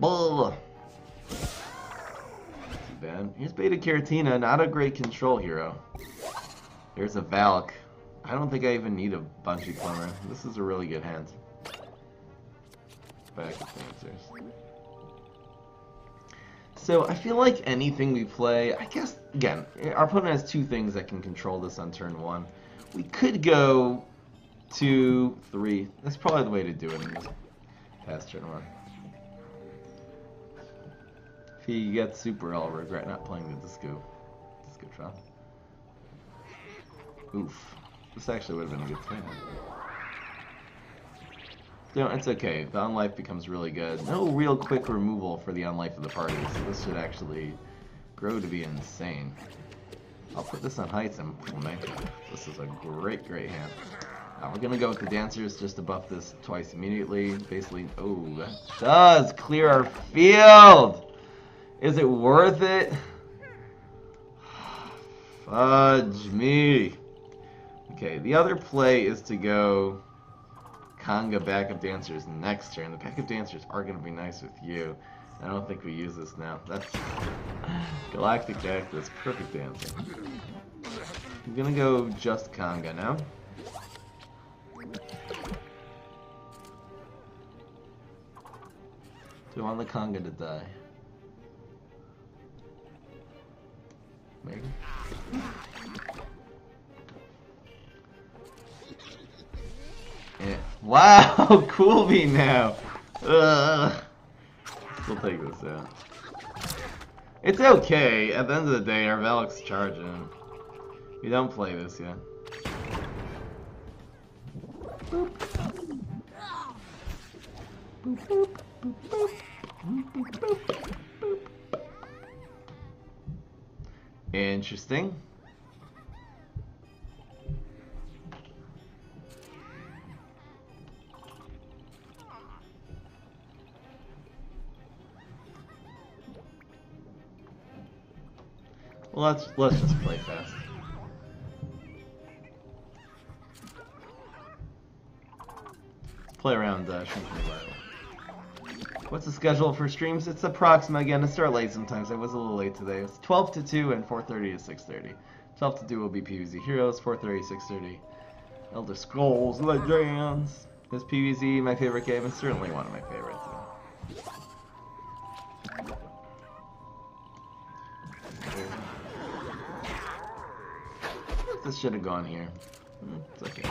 Bull! Too bad. Here's Beta Caratina, not a great control hero. There's a Valk. I don't think I even need a Bungee Plumber. This is a really good hand. Back at Dancers. So I feel like anything we play, I guess, again, our opponent has 2 things that can control this on turn 1. We could go 2, 3. That's probably the way to do it in this past turn 1. If he gets super, I'll regret not playing the Discotron. Oof. This actually would have been a good thing. No, it's okay. The unlife becomes really good. No real quick removal for the unlife of the party, so this should actually grow to be insane. I'll put this on heights and this is a great, great hand. Now we're gonna go with the Dancers just to buff this twice immediately. Basically, oh, that does clear our field! Is it worth it? Fudge me. Okay, the other play is to go Conga backup Dancers next turn. The backup Dancers are going to be nice with you. I don't think we use this now. That's Galactic Cactus, perfect answer. I'm going to go just Conga now. Do you want the Conga to die? Maybe? Yeah. Wow, cool me now. Ugh. We'll take this out. It's okay. At the end of the day, our Valak's charging. We don't play this yet. Boop. Boop, boop, boop, boop. Boop, boop, boop, boop. Interesting. Well, let's just play fast. Let's play around Shrinking Revival. What's the schedule for streams? It's approximate again. I start late sometimes. I was a little late today. It's 12 to 2 and 4:30 to 6:30. 12 to 2 will be PvZ Heroes. 4:30 to 6:30 Elder Scrolls Legends. Is PvZ my favorite game? It's certainly one of my favorites. This should have gone here. It's okay.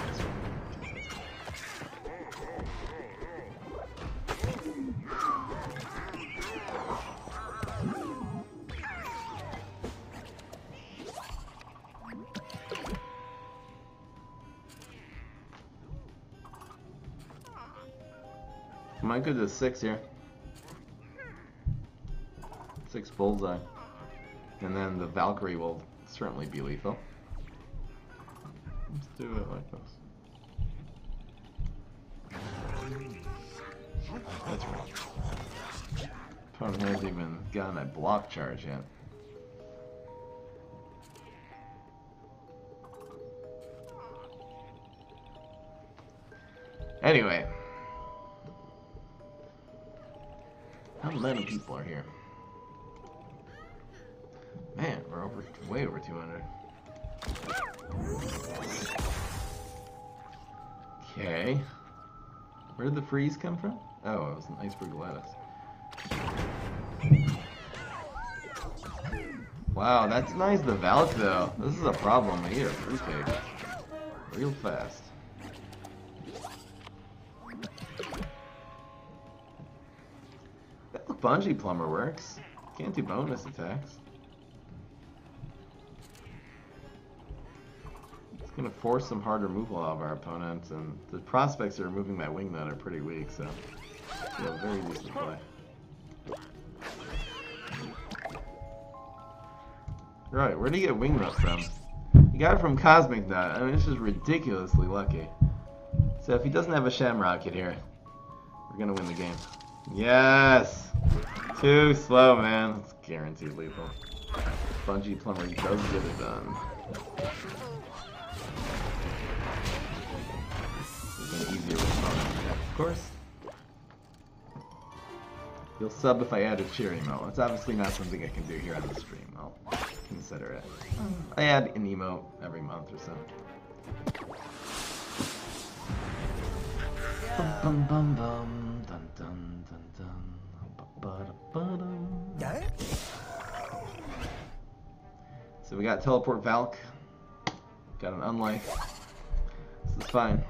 Might go to 6 here. 6 bullseye. And then the Valkyrie will certainly be lethal. Let's do it like this. That's right. Opponent hasn't even gotten a block charge yet. Anyway. How many people are here? Man, we're way over 200. Okay. Where did the freeze come from? Oh, it was an iceberg lattice. Wow, that's nice, the Valk though. This is a problem here, Fruitcake. Real fast. That Bungee Plumber works. Can't do bonus attacks. Gonna force some hard removal out of our opponents, and the prospects of removing my Wingnut are pretty weak, so yeah, very decent play. Right, where did he get wing nut from? He got it from Cosmic Nut. I mean, this is ridiculously lucky. So if he doesn't have a Shamrocket here, we're gonna win the game. Yes! Too slow, man. It's guaranteed lethal. Bungee Plumber does get it done. There's an easier response, of course. You'll sub if I add a cheer emote. It's obviously not something I can do here on the stream. I'll consider it. I add an emote every month or so. Bum bum bum bum dun dun dun dun ba ba da. So we got Teleport Valk. Got an Unlife. This is fine.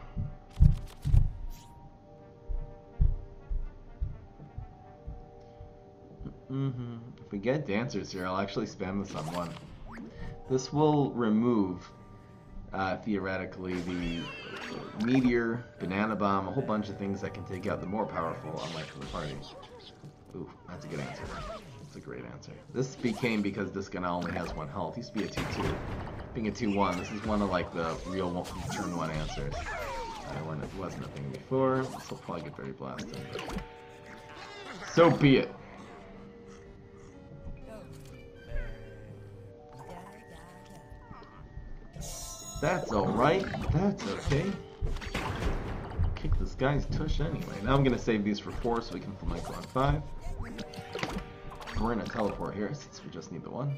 If we get dancers here, I'll actually spam this on one. This will remove, theoretically, the Meteor, Banana Bomb, a whole bunch of things that can take out the more powerful Unlife of the party. Ooh, that's a good answer. That's a great answer. This became because this guy only has 1 health. It used to be a 2-2. Being a 2-1, this is one of like the real turn 1 answers. When it wasn't a thing before. This will probably get very blasted. So be it. That's alright. That's okay. Kick this guy's tush anyway. Now I'm gonna save these for 4 so we can flamenco on 5. We're gonna teleport here since we just need the 1.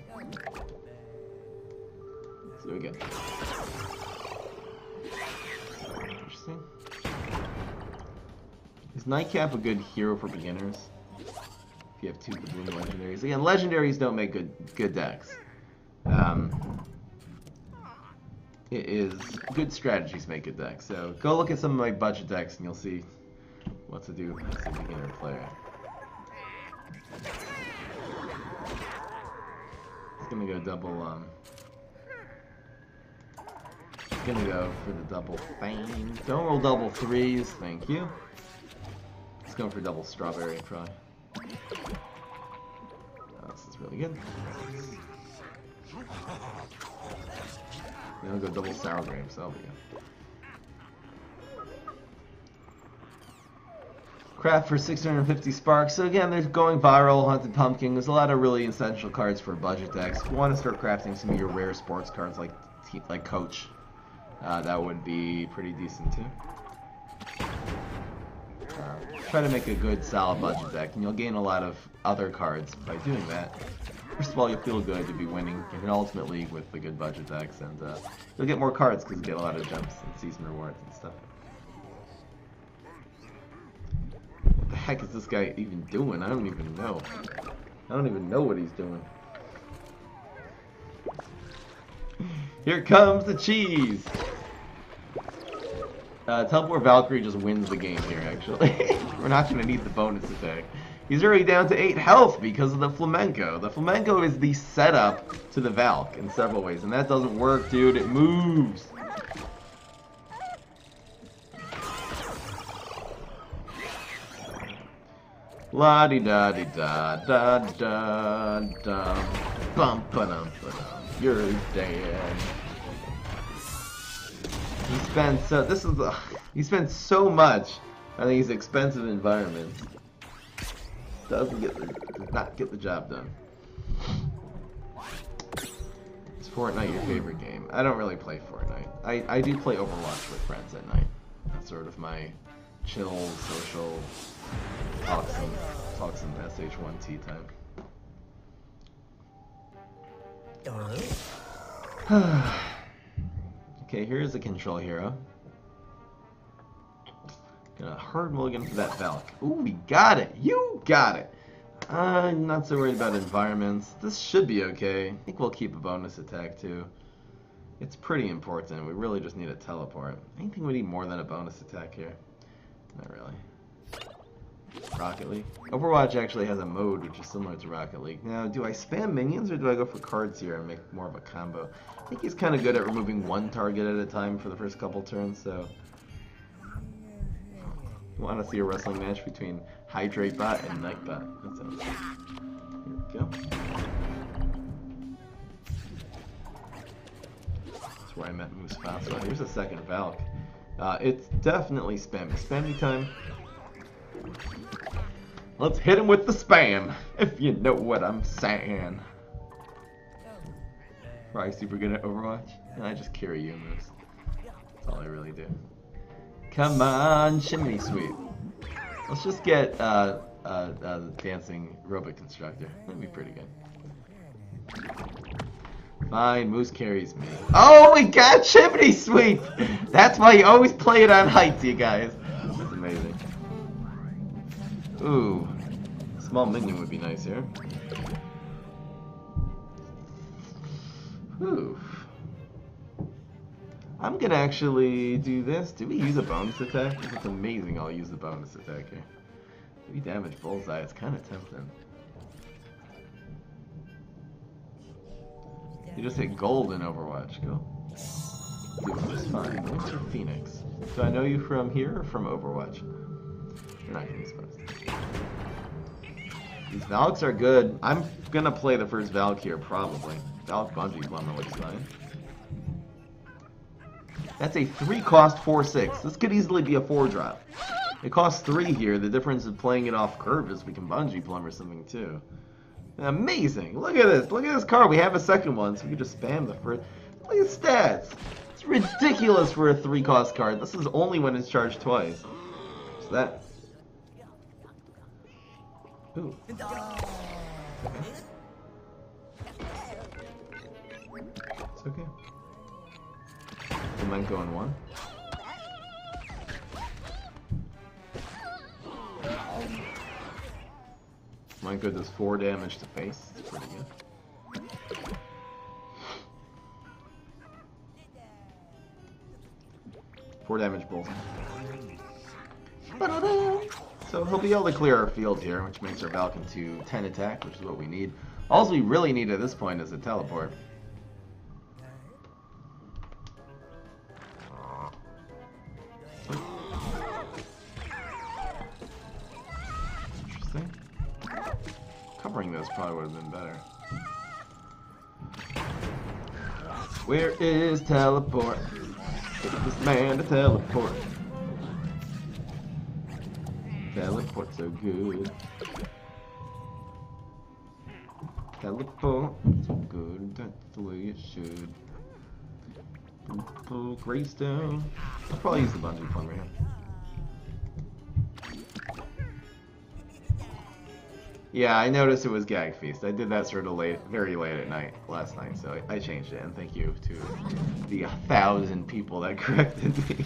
So we get. Interesting. Is Nightcap a good hero for beginners? If you have 2 Kaboom legendaries. Again, legendaries don't make good decks. It is good strategies make good decks. So go look at some of my budget decks and you'll see what to do as a beginner player. It's gonna go double. It's gonna go for the double fang. Don't roll double 3s, thank you. It's going for double strawberry, probably. Oh, this is really good. Then I'll go double sour grape, so that'll be good. Craft for 650 sparks. So again, there's going viral, Haunted Pumpkin. There's a lot of really essential cards for budget decks. If you want to start crafting some of your rare sports cards like Coach, that would be pretty decent too. Try to make a good, solid budget deck, and you'll gain a lot of other cards by doing that. First of all, you'll feel good to be winning in an Ultimate League with the good budget decks, and you'll get more cards because you get a lot of jumps and season rewards and stuff. What the heck is this guy even doing? I don't even know. I don't even know what he's doing. Here comes the cheese! Teleport Valkyrie just wins the game here, actually. We're not going to need the bonus attack. He's already down to 8 health because of the flamenco. The flamenco is the setup to the Valk in several ways, and that doesn't work, dude. It moves. La di da di da da da da bum ba dum ba dum. You're dead. He spends so much on these expensive environments. Does not get the job done. Is Fortnite your favorite game? I don't really play Fortnite. I do play Overwatch with friends at night. That's sort of my chill, social, talk some SH1T time. Okay, here's a control hero. Gonna hard mulligan for that Valk. Ooh, we got it! You got it! I'm not so worried about environments. This should be okay. I think we'll keep a bonus attack too. It's pretty important. We really just need a teleport. Anything we need more than a bonus attack here? Not really. Rocket League. Overwatch actually has a mode which is similar to Rocket League. Now, do I spam minions or do I go for cards here and make more of a combo? I think he's kind of good at removing one target at a time for the first couple turns, so... You want to see a wrestling match between Hydrate Bot and Nightbot. That sounds good. Here we go. That's where I meant moves fast. So here's a second Valk. It's definitely spammy. Spammy time. Let's hit him with the spam, if you know what I'm saying. Probably super good at Overwatch. And I just carry you moves. That's all I really do. Come on, Chimney Sweep. Let's just get the dancing robot constructor. That'd be pretty good. Fine, Moose carries me. Oh my god, Chimney Sweep! That's why you always play it on heights, you guys. That's amazing. Ooh. Small minion would be nice here. Ooh. I'm gonna actually do this. Do we use a bonus attack? If it's amazing, I'll use the bonus attack here. If we damage bullseye, it's kind of tempting. You just hit gold in Overwatch. Go. Do it just fine. What's your Phoenix? Do I know you from here or from Overwatch? You're not gonna be supposed to. These Valks are good. I'm gonna play the first Valk here, probably. Valk Bungee Plumber looks fine. That's a 3-cost 4/6. This could easily be a 4-drop. It costs 3 here. The difference of playing it off curve is we can Bungee Plumber something too. Amazing! Look at this! Look at this card! We have a second one, so we can just spam the first. Look at the stats! It's ridiculous for a 3-cost card. This is only when it's charged twice. So that. Ooh. Okay. It's okay. Flamenco in 1. Flamenco does 4 damage to face. It's pretty good. Four damage bolt. So he'll be able to clear our field here, which makes our Valk into 10 attack, which is what we need. All we really need at this point is a teleport. Interesting. Covering this probably would have been better. Where is teleport? Get this man to teleport. Teleport so good. Teleport so good. That's the way it should. Pull Greystone. I'll probably use the Bungee Plumber here. Yeah, I noticed it was Gag Feast. I did that sort of late, very late at night last night, so I changed it. And thank you to the 1,000 people that corrected me.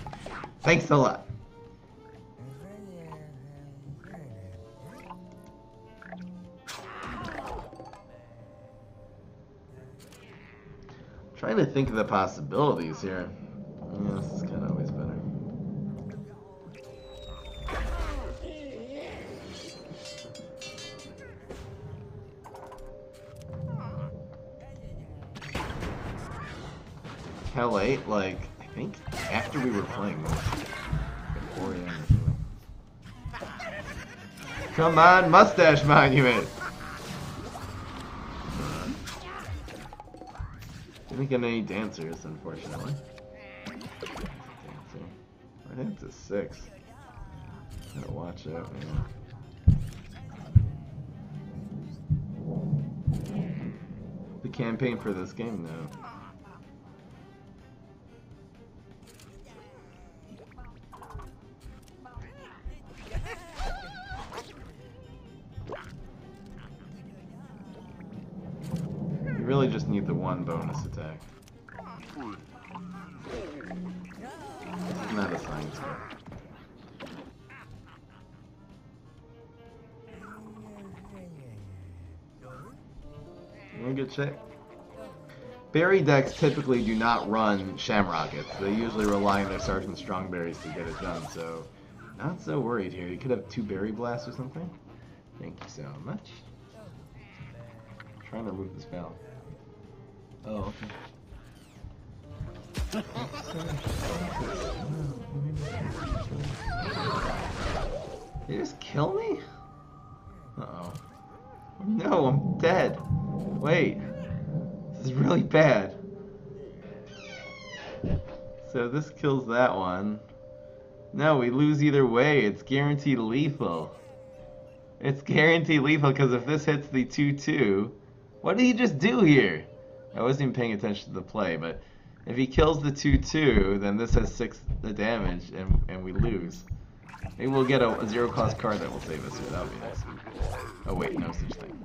Thanks a lot. Trying to think of the possibilities here. Yeah, this is kind of always better. How late? Like, I think after we were playing this. Like 4 AM or something. Come on, Mustache Monument! Didn't get any dancers, unfortunately. Dancer. Our dance is 6. Gotta watch out, man. The campaign for this game, though. Really just need the one bonus attack. It's not a science game. You want to get checked? Berry decks typically do not run Shamrockets. They usually rely on their Sergeant Strongberries to get it done, so not so worried here. You could have 2 Berry Blasts or something. Thank you so much. I'm trying to remove this valve. Oh, okay. Did you just kill me? Uh-oh. No, I'm dead. Wait. This is really bad. So this kills that one. No, we lose either way. It's guaranteed lethal. It's guaranteed lethal because if this hits the 2-2, what did he just do here? I wasn't even paying attention to the play, but if he kills the 2-2, then this has 6 the damage and we lose. Maybe we'll get a 0 cost card that will save us here. That would be nice. Oh wait, no such thing.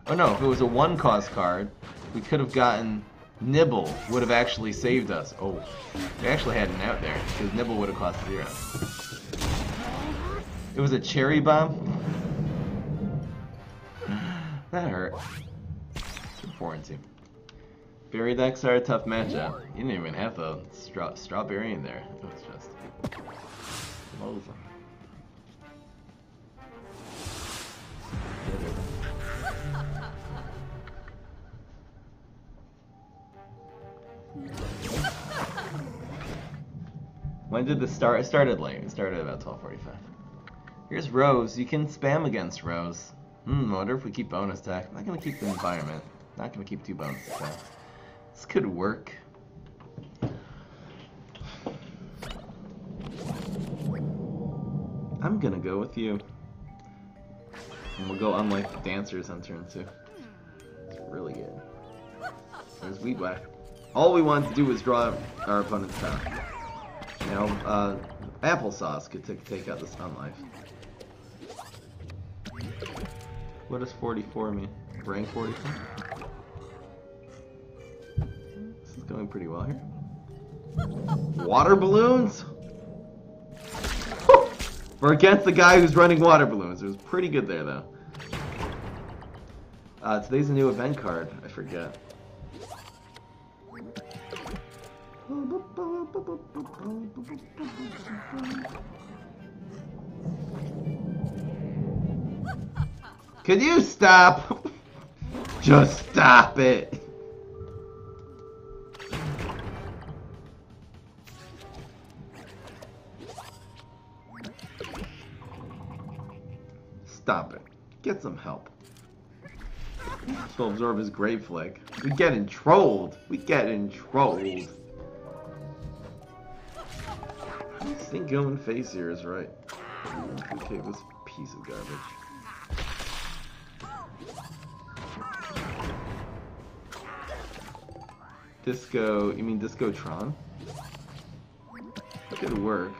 Oh no, if it was a 1 cost card, we could have gotten Nibble, would have actually saved us. Oh, they actually had an out there, because Nibble would have cost 0. It was a cherry bomb? That hurt. It's important team. Berry decks are a tough matchup. You didn't even have the strawberry in there. It was just... Loathsome. When did this start? It started late. It started about 12:45. Here's Rose. You can spam against Rose. I wonder if we keep bonus attack. I'm not going to keep the environment. Not going to keep 2 bonus attacks. This could work. I'm going to go with you. And we'll go unlike dancers on turn 2. It's really good. There's Weed Whack. All we wanted to do was draw our opponent's power. You know, applesauce could take out the stun life. What does 44 mean? Rank 44? This is going pretty well here. Water balloons? We're against the guy who's running water balloons. It was pretty good there, though. Today's a new event card. I forget. Could you stop? Just stop it. Stop it. Get some help. So absorb his Grave Flick. We getting trolled. We getting trolled. I think going face here is right. Okay, this piece of garbage. Disco, you mean Discotron? Could work.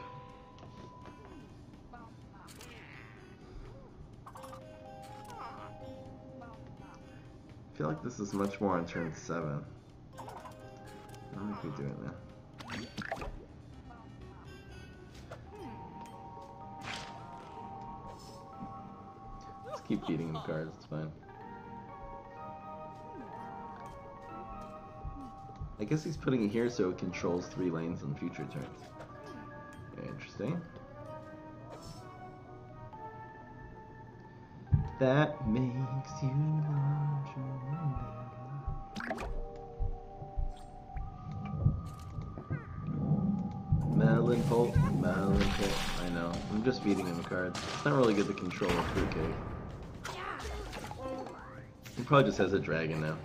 I feel like this is much more on turn 7. I don't think we do it now. Let's keep beating him cards, it's fine. I guess he's putting it here so it controls 3 lanes on future turns. Interesting. That makes you larger and better. Melon Bolt, Melon Bolt. I know. I'm just beating him cards. It's not really good to control a fruitcake. He probably just has a dragon now.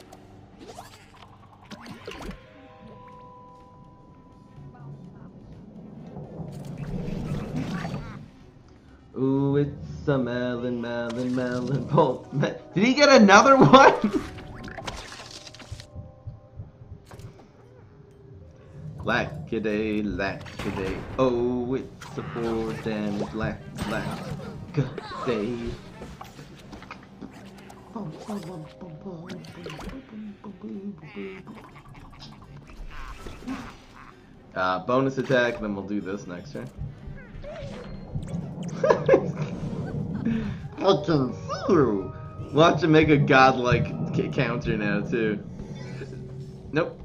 Ooh, it's a melon, melon, melon bolt. Did he get another one? Lackaday, lackaday. Oh, it's a 4 damage. Lackaday. Bonus attack, then we'll do this next turn. Fucking through. Watch him make a godlike counter now too. Nope.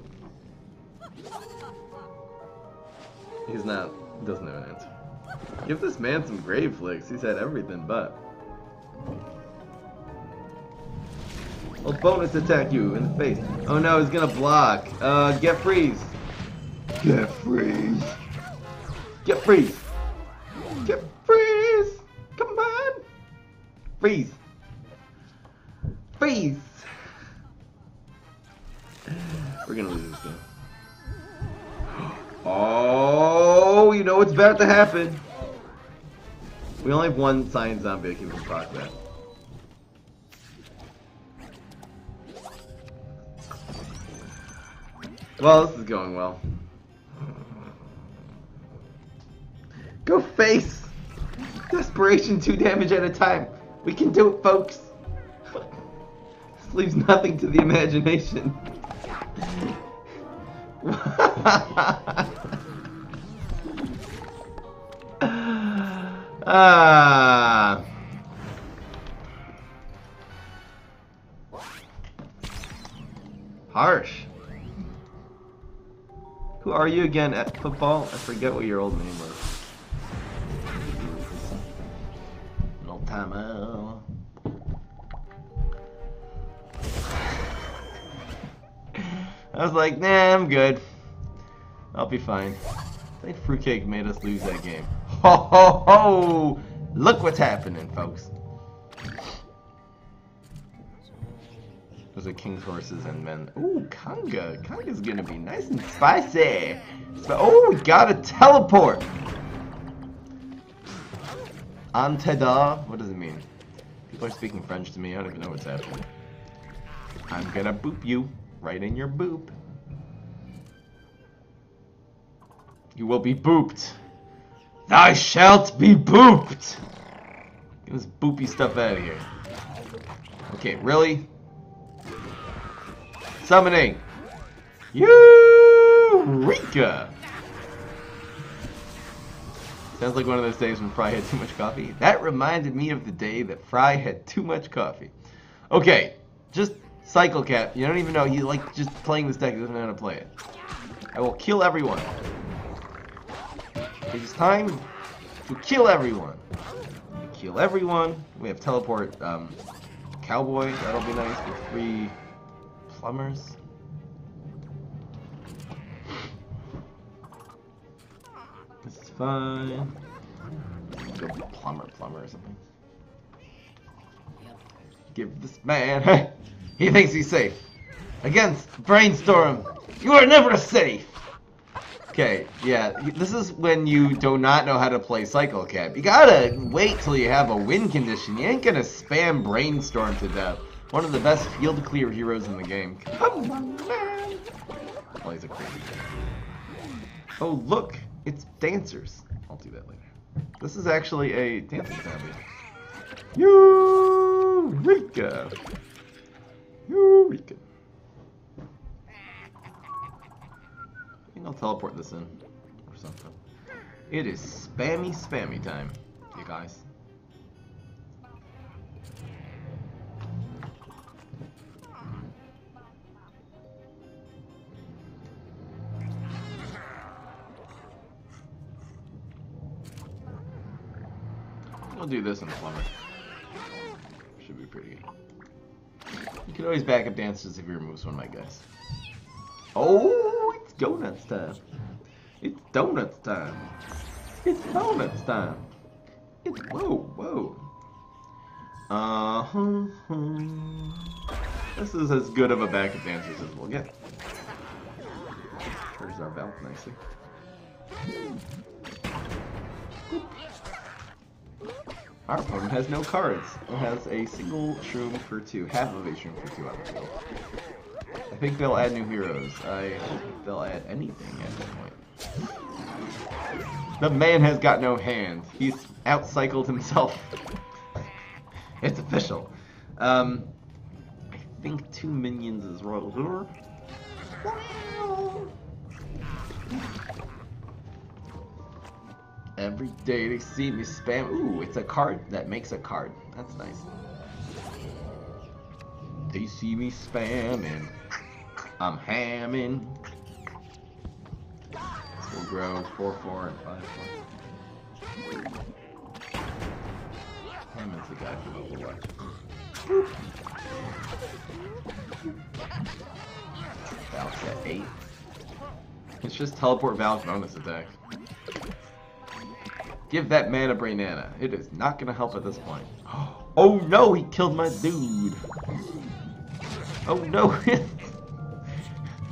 He's not. Doesn't have an answer. Give this man some Grave Flicks. He's had everything but. I'll bonus attack you in the face. Oh no, he's gonna block. Get freeze. Get freeze. Get freeze. Get freeze. Come on. Freeze. Freeze. We're gonna lose this game. Oh, you know what's about to happen. We only have one science zombie that can proc that. Well, this is going well. Go face! Desperation, 2 damage at a time. We can do it, folks. This leaves nothing to the imagination. Harsh. Who are you again at football? I forget what your old name was. No time out. I was like, nah, I'm good. I'll be fine. I think Fruitcake made us lose that game. Ho ho ho! Look what's happening, folks. Those are king's horses and men. Ooh, Conga. Conga's gonna be nice and spicy. Oh, we got a teleport. Anteda. What does it mean? People are speaking French to me. I don't even know what's happening. I'm gonna boop you right in your boop. You will be booped. Thou shalt be booped. Get this boopy stuff out of here. Okay, really? Summoning! Eureka! Sounds like one of those days when Fry had too much coffee. That reminded me of the day that Fry had too much coffee. Okay, just Cycle Cat. You don't even know. You like just playing this deck. You doesn't know how to play it. I will kill everyone. It is time to kill everyone. Kill everyone. We have teleport Cowboy. That'll be nice with 3 plumbers. This is fine. Go plumber or something. Give this man. He thinks he's safe. Against Brainstorm, you are never safe. Okay, yeah, this is when you do not know how to play Cycle Cat. You gotta wait till you have a win condition. You ain't gonna spam Brainstorm to death. One of the best field clear heroes in the game. Come on, man. Oh, he's a crazy guy. Oh, look, it's dancers. I'll do that later. This is actually a dancing zombie. Eureka! Eureka! I think I'll teleport this in, or something. It is spammy time, you guys. I'll do this in the plumber. Should be pretty good. You can always back up dances if he removes one of my guys. Oh, it's donuts time. It's donuts time. It's donuts time. It's whoa. This is as good of a backup dancers as we'll get. There's our belt nicely. Our opponent has no cards. It has a single shroom for 2, half of a shroom for 2 on the field. I think they'll add new heroes. I don't think they'll add anything at this point. The man has got no hand. He's outcycled himself. It's official. I think 2 minions is Royal Lure. Every day they see me spam. Ooh, it's a card that makes a card. That's nice. They see me spamming. I'm hamming. So we'll grow 4/4 and 5/4. Hammond's the guy from Overwatch. Valk's at 8. It's just teleport Valk bonus attack. Give that man a Brainana. It is not going to help at this point. Oh no, he killed my dude. Oh no.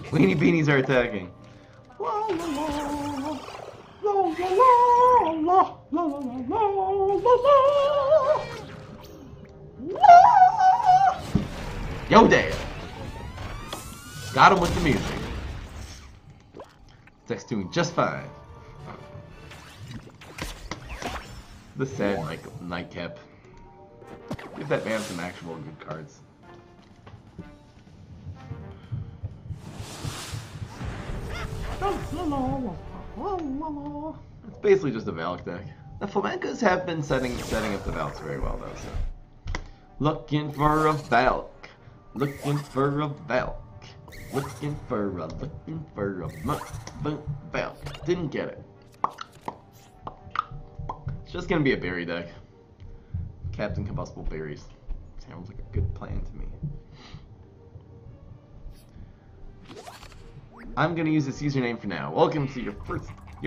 Weenie Beanies are attacking. La la la. La la la la la la la la. Yo, Dad. Got him with the music. Tech's doing just fine. The sad nightcap. Give that man some actual good cards. It's basically just a Valk deck. The Flamencos have been setting up the Valks very well though, so. Looking for a Valk. Looking for a Valk. Looking for a Valk. Didn't get it. It's just gonna be a berry deck. Captain Combustible Berries. Sounds like a good plan to me. I'm gonna use this username for now. Welcome to your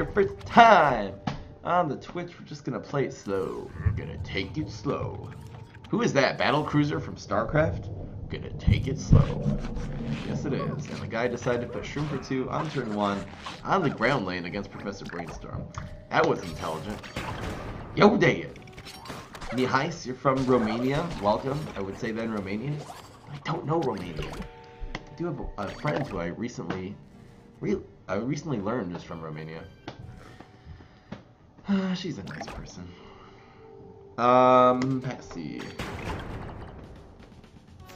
first time on the Twitch. We're just gonna play it slow. We're gonna take it slow. Who is that? Battle Cruiser from StarCraft? Gonna take it slow. Yes, it is. And the guy decided to put Shroom for 2 on turn 1 on the ground lane against Professor Brainstorm. That was intelligent. Yo, Dad. Mihais, you're from Romania. Welcome. I would say then Romania. I don't know Romania. I do have a friend who I recently learned is from Romania. She's a nice person. Patsy.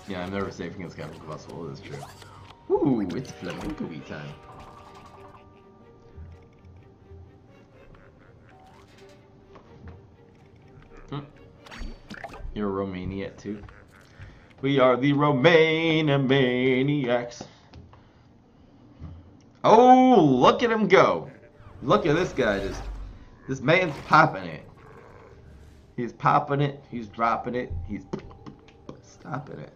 Yeah, I'm never safe against Captain Combustible, it is true. Ooh, it's flamenco-y time. You're Romania too? We are the Romania Maniacs. Oh, look at him go. Look at this guy just. This man's popping it. He's popping it. He's dropping it. He's stopping it.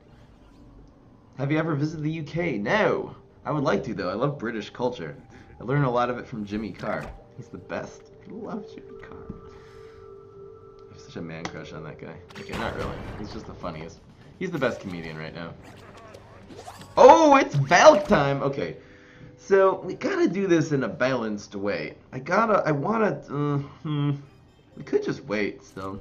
Have you ever visited the UK? No. I would like to, though. I love British culture. I learned a lot of it from Jimmy Carr. He's the best. I love Jimmy Carr. I have such a man crush on that guy. Okay, not really. He's just the funniest. He's the best comedian right now. Oh, it's Valk time! Okay. So, we gotta do this in a balanced way. We could just wait, still.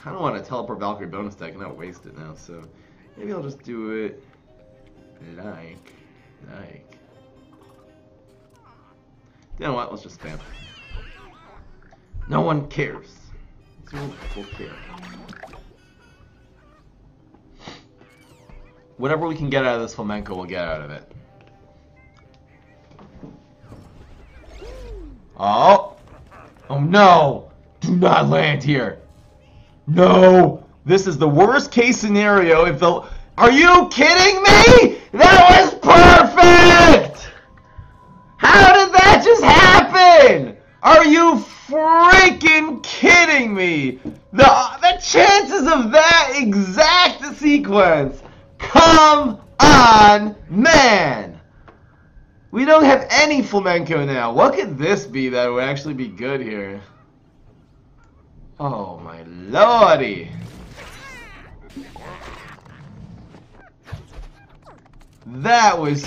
Kinda want to teleport Valkyrie bonus deck and not waste it now, so maybe I'll just do it like. You know what, let's just spam. No one cares. Zero people care. Whatever we can get out of this flamenco, we'll get out of it. Oh! Oh no! Do not land here! No! This is the worst case scenario if the... Are you kidding me? That was perfect! How did that just happen? Are you freaking kidding me? The chances of that exact sequence... Come on, man! We don't have any flamenco now. What could this be that would actually be good here? Oh my lordy! That was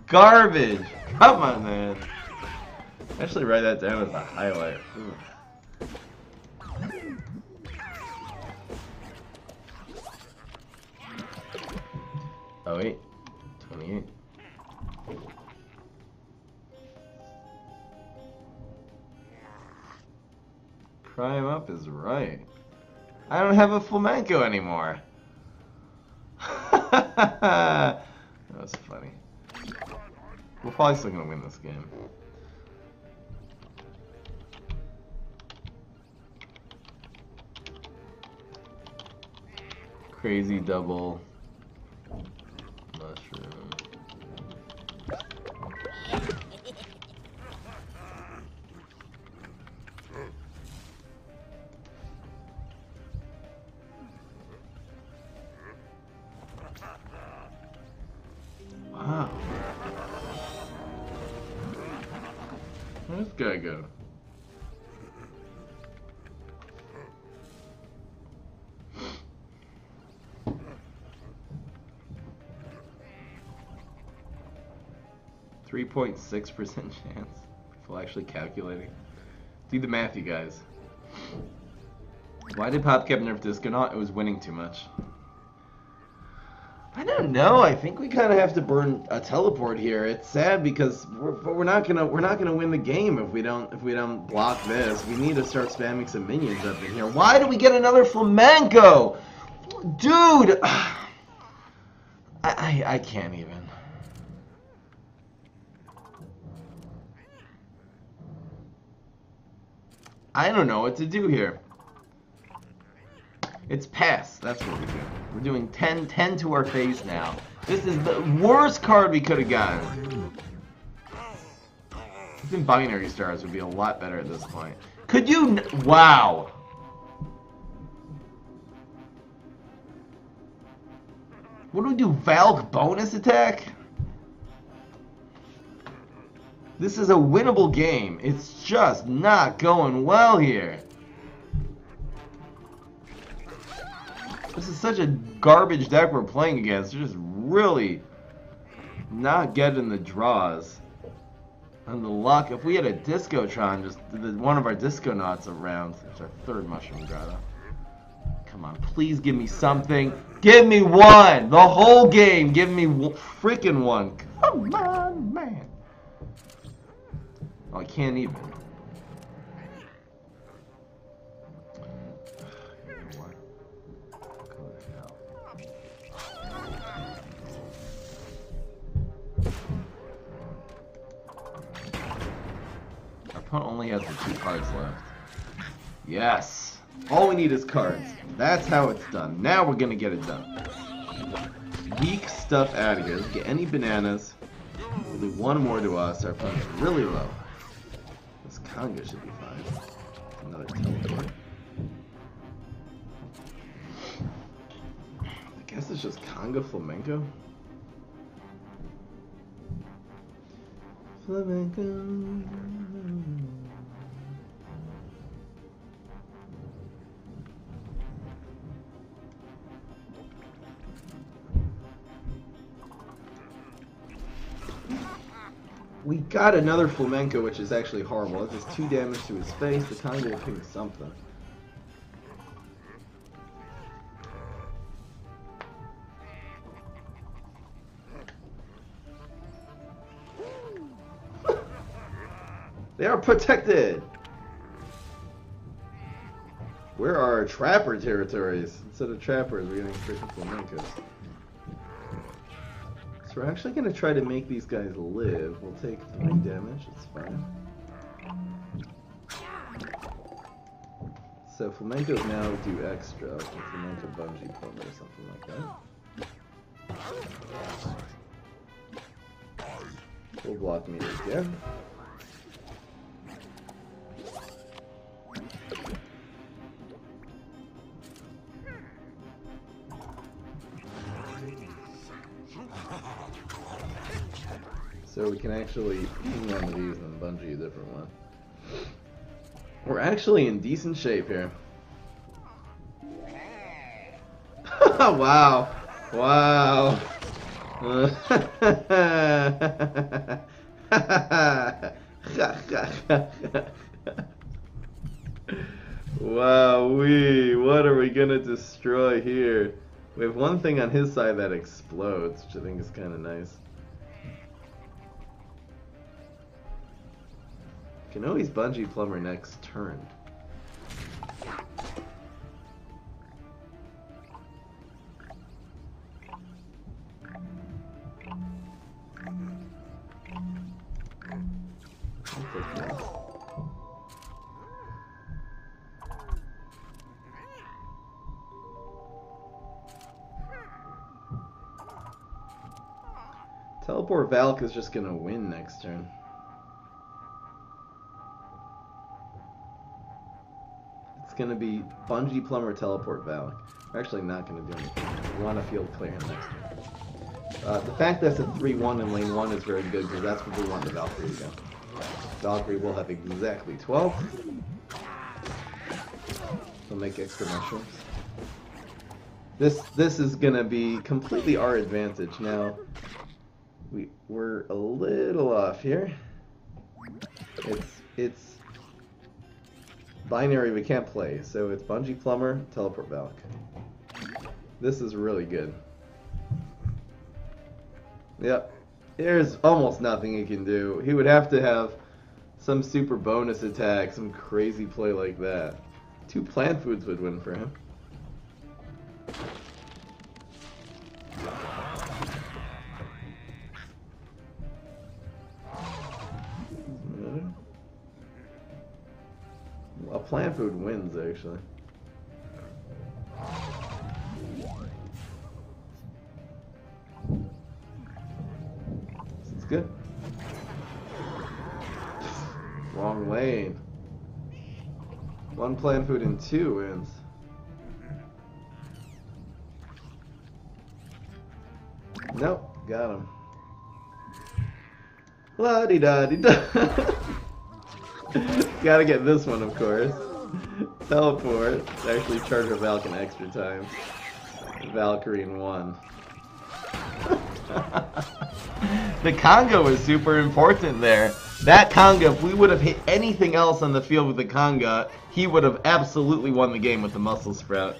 garbage. Come on, man. Actually write that down as a highlight. Ooh. Oh wait, 28. Prime up is right. I don't have a flamenco anymore. That was funny. We're probably still gonna win this game. Crazy double. Mushroom. Wow. Where's this guy go? 3.6% chance. People actually calculating. Do the math, you guys. Why did PopCap nerf Disconaut? It was winning too much. I don't know. I think we kind of have to burn a teleport here. It's sad because we're not gonna win the game if we don't block this. We need to start spamming some minions up in here. Why do we get another flamenco, dude? I can't even. I don't know what to do here. It's pass. That's what we're doing. We're doing 10 to our face now. This is the worst card we could have gotten. Even binary stars would be a lot better at this point. Could you? Wow. What do we do? Valk bonus attack? This is a winnable game. It's just not going well here. This is such a garbage deck we're playing against. They're just really not getting the draws. And the luck. If we had a Discotron, just one of our Disconauts around. It's our third Mushroom Grotto. Come on, please give me something. Give me one! The whole game, give me freaking one. Come on, man. Oh, I can't even. Our opponent only has the 2 cards left. Yes! All we need is cards. That's how it's done. Now we're gonna get it done. Weak stuff out of here. Let's get any bananas. We'll do one more to us. Our opponent's really low. This Conga should be fine. Another teleport. I guess it's just Conga Flamenco. Flamenco. We got another flamenco, which is actually horrible. It does 2 damage to his face. The Conga will ping something. They are protected! Where are our trapper territories? Instead of trappers, we're getting freaking flamencos. So we're actually going to try to make these guys live. We'll take 3 damage, it's fine. So flamencos now do extra, with flamenco bungee plumber or something like that. We'll block meter again. So we can actually ping one of these and bungee a different one. We're actually in decent shape here. Wow. Wow. Wow-wee. What are we gonna destroy here? We have one thing on his side that explodes, which I think is kind of nice. Can always bungee plumber next turn. Teleport Valk is just gonna win next turn. It's gonna be Bungee Plumber Teleport Valk. We're actually not gonna do anything. We want to field clear him next turn. The fact that it's a 3-1 in lane 1 is very good because that's where we want the Valkyrie to go. Valkyrie will have exactly 12. We'll make extra mushrooms. This is gonna be completely our advantage now. We're a little off here. It's binary we can't play, so it's Bungee Plumber, Teleport Valk. This is really good. Yep. There's almost nothing he can do. He would have to have some super bonus attack, some crazy play like that. 2 plant foods would win for him. A plant food wins, actually. This is good. Wrong lane. 1 plant food and 2 wins. Nope, got him. La-di-da-di-da. Gotta get this one, of course. Teleport. Actually charge a Valk an extra time. Valkyrie in 1. The Conga was super important there. That Conga, if we would have hit anything else on the field with the Conga, he would have absolutely won the game with the Muscle Sprout.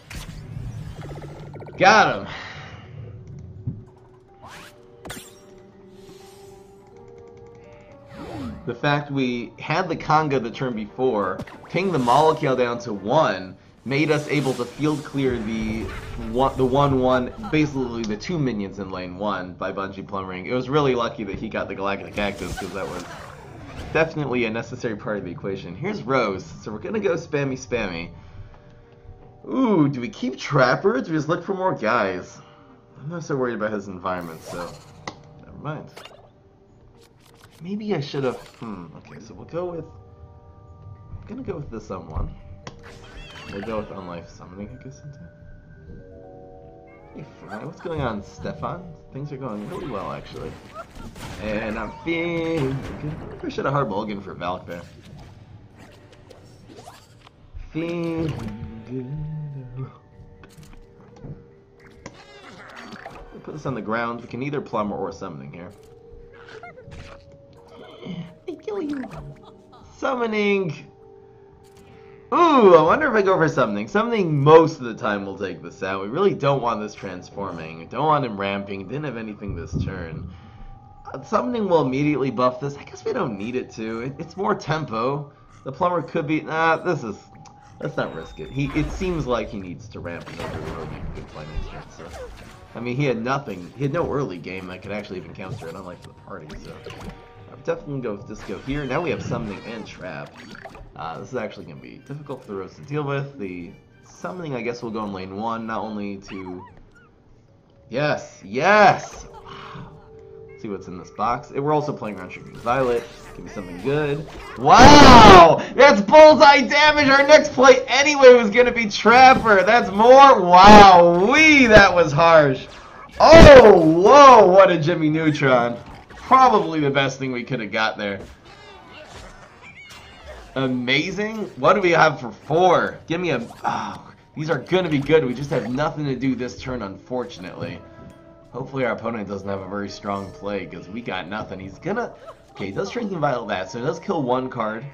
Got him. The fact we had the Conga the turn before, pinged the molecule down to 1, made us able to field clear the 1-1, basically the 2 minions in lane 1 by Bungee Plumbering. It was really lucky that he got the Galactic Cactus, because that was definitely a necessary part of the equation. Here's Rose, so we're gonna go spammy. Ooh, do we keep Trapper? Do we just look for more guys? I'm not so worried about his environment, so never mind. Maybe I should have. Okay, so we'll go with. I'm gonna go with this on 1. We'll go with Unlife Summoning, I guess. Hey, Fry, what's going on, Stefan? Things are going really well, actually. And I'm feeling good. I think I should have hard mulligan for Valk there. Feeling good. We'll put this on the ground. We can either plumber or summoning here. They kill you. Summoning. Ooh, I wonder if I go for summoning. Summoning most of the time will take this out. We really don't want this transforming. Don't want him ramping. Didn't have anything this turn. Summoning will immediately buff this. I guess we don't need it to. It's more tempo. The plumber could be. Let's not risk it. It seems like he needs to ramp in order to really make a good play next turn. So, I mean, he had nothing. He had no early game that could actually even counter it, unlike for the party. So. Definitely go here. Now we have summoning and trap. This is actually going to be difficult for the Rose to deal with. The summoning, I guess, will go in lane 1, not only to... Yes! Wow. Let's see what's in this box. We're also playing around Shrinking Violet. Give me something good. Wow! That's bullseye damage! Our next play anyway was going to be Trapper. That's more? Wow-wee! That was harsh. Oh! Whoa! What a Jimmy Neutron. Probably the best thing we could have got there. Amazing. What do we have for 4? Give me a... Oh, these are going to be good. We just have nothing to do this turn, unfortunately. Hopefully our opponent doesn't have a very strong play, because we got nothing. He's going to... Okay, he does Shrinking Violet that, so he does kill 1 card.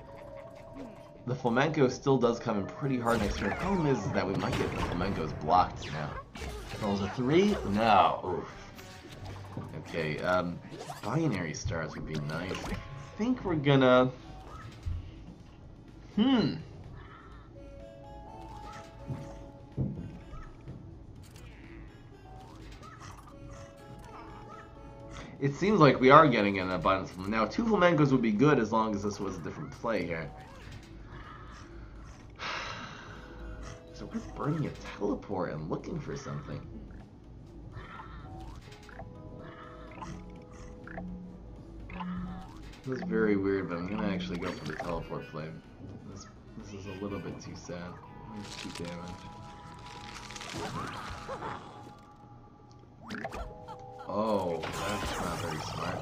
The Flamenco still does come in pretty hard next turn. The problem is that we might get the Flamencos blocked now. Rolls a 3? No. Oof. Okay, binary stars would be nice. I think we're gonna... It seems like we are getting an abundance of them. Now, 2 Flamencos would be good as long as this was a different play here. So we're burning a teleport and looking for something. This is very weird, but I'm gonna actually go for the teleport flame. This is a little bit too sad. 2 damage. Oh, that's not very smart.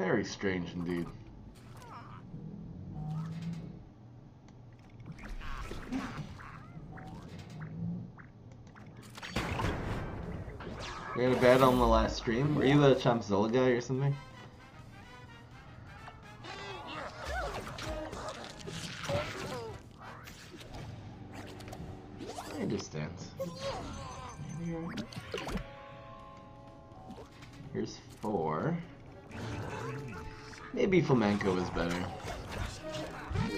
Very strange indeed. We had a battle on the last stream. Were you the Chompzilla guy or something? I understand. Here's 4. Maybe Flamenco is better. I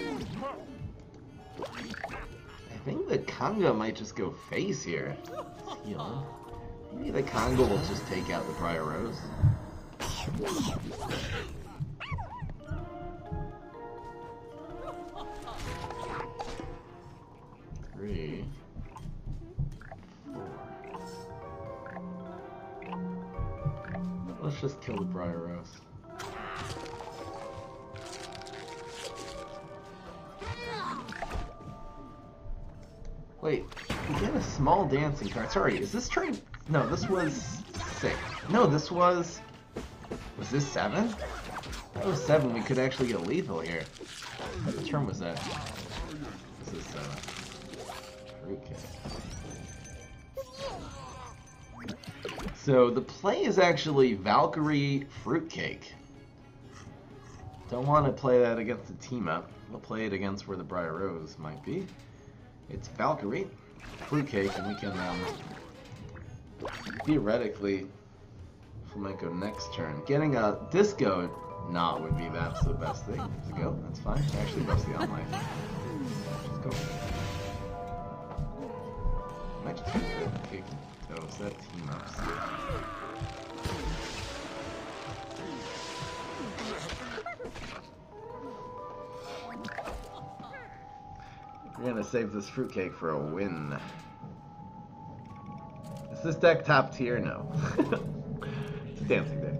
think the Conga might just go face here. Heal. Maybe the Conga will just take out the Prior Rose. 3, 4. Let's just kill the Prior Rose. Wait, we get a small dancing card. Sorry, is this turn? No, this was 6. No, this was... Was this 7? That was 7. We could actually get lethal here. What turn was that? This is 7. Okay. So the play is actually Valkyrie Fruitcake. Don't want to play that against the team up. We'll play it against where the Briar Rose might be. It's Valkyrie Fruitcake, and we can theoretically Flamenco next turn. Getting a Disco Knot would be the absolute best thing to go. That's fine. Actually, buffs the online. Let's go. Might just get go set team ups. We're gonna save this fruitcake for a win. Is this deck top tier? No. It's a dancing deck.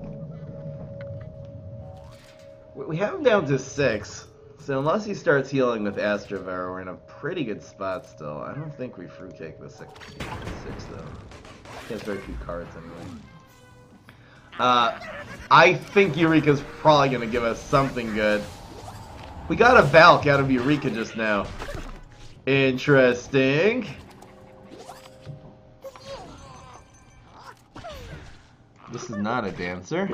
We have him down to 6, so unless he starts healing with Astrovera, we're in a pretty good spot still. I don't think we fruitcake with 6 though. He has very few cards anyway. I think Eureka's probably gonna give us something good. We got a Valk out of Eureka just now. Interesting. This is not a dancer.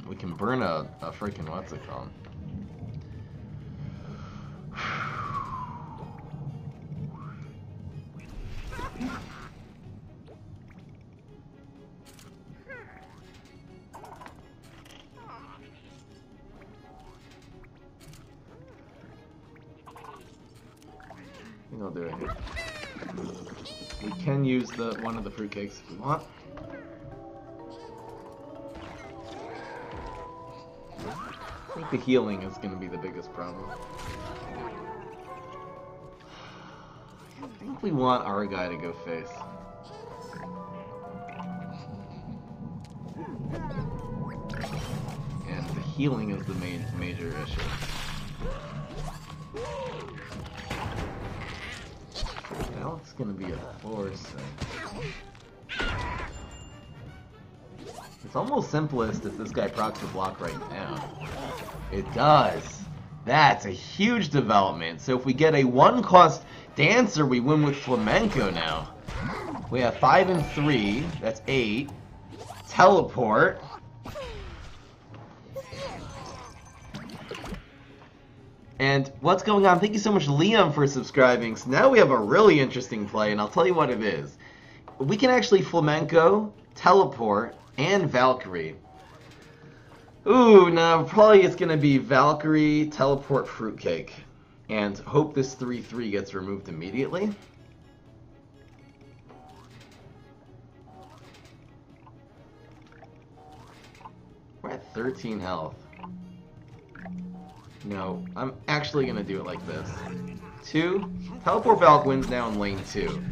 We can burn a freaking what's it called? I'll do it here. We can use one of the fruitcakes if we want. I think the healing is going to be the biggest problem. I think we want our guy to go face. And the healing is the major issue. Now it's gonna be a force. It's almost simplest if this guy procs the block right now. It does. That's a huge development. So if we get a 1-cost dancer, we win with Flamenco now. We have 5 and 3. That's 8. Teleport. And what's going on? Thank you so much, Liam, for subscribing. So now we have a really interesting play, and I'll tell you what it is. We can actually Flamenco, Teleport, and Valkyrie. Ooh, now probably it's going to be Valkyrie, Teleport, Fruitcake. And hope this 3/3 gets removed immediately. We're at 13 health. No, I'm actually going to do it like this. 2, Teleport Valk wins now in lane 2.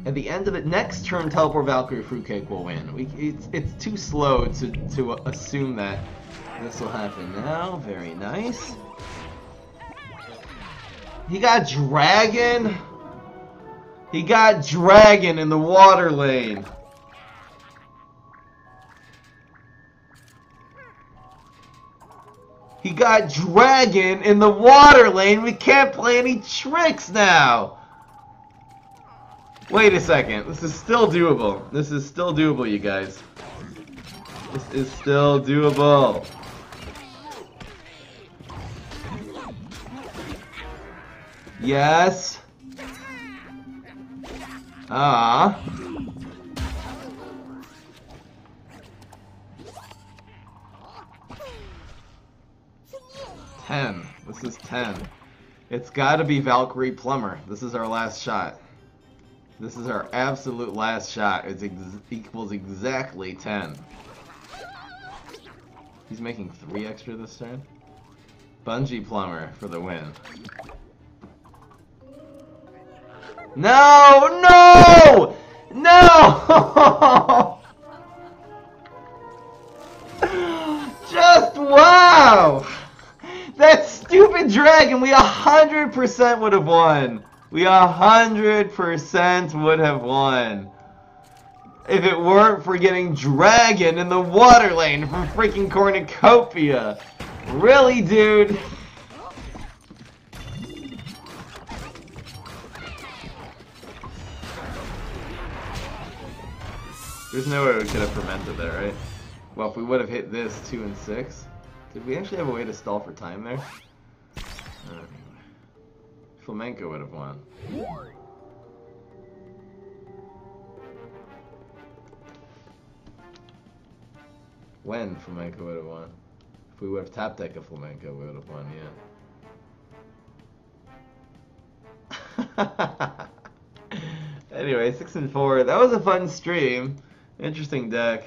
At the end of it, next turn, Teleport Valkyrie Fruitcake will win. It's too slow to assume that this will happen now. Very nice. He got Dragon. He got dragon in the water lane. He got dragon in the water lane. We can't play any tricks now. Wait a second. This is still doable. This is still doable, you guys. This is still doable. Yes. Ah. 10. This is 10. It's gotta be Valkyrie Plumber. This is our last shot. This is our absolute last shot. It equals exactly 10. He's making 3 extra this turn. Bungee Plumber for the win. No! No! No! Just wow! That stupid dragon, we 100% would have won. We 100% would have won. If it weren't for getting dragon in the water lane from freaking Cornucopia. Really, dude? There's no way we could have fermented there, right? Well, if we would have hit this 2 and 6. Did we actually have a way to stall for time there? Flamenco would have won. When Flamenco would have won. If we would have tap deck a Flamenco, we would have won, yeah. Anyway, 6 and 4. That was a fun stream. Interesting deck.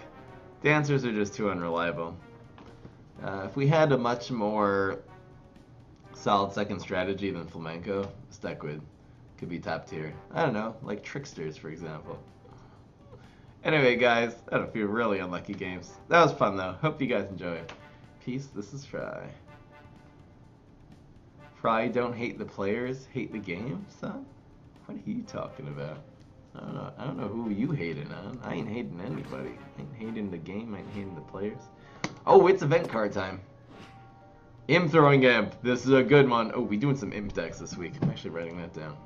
Dancers are just too unreliable. If we had a much more solid second strategy than Flamenco, this deck could be top tier. I don't know, like Tricksters, for example. Anyway, guys, I had a few really unlucky games. That was fun, though. Hope you guys enjoyed. Peace, this is Fry. Fry don't hate the players, hate the game, son? What are you talking about? I don't know who you hating on. I ain't hating anybody. I ain't hating the game, I ain't hating the players. Oh, it's event card time. Imp throwing imp. This is a good one. Oh, we doing some imp decks this week. I'm actually writing that down.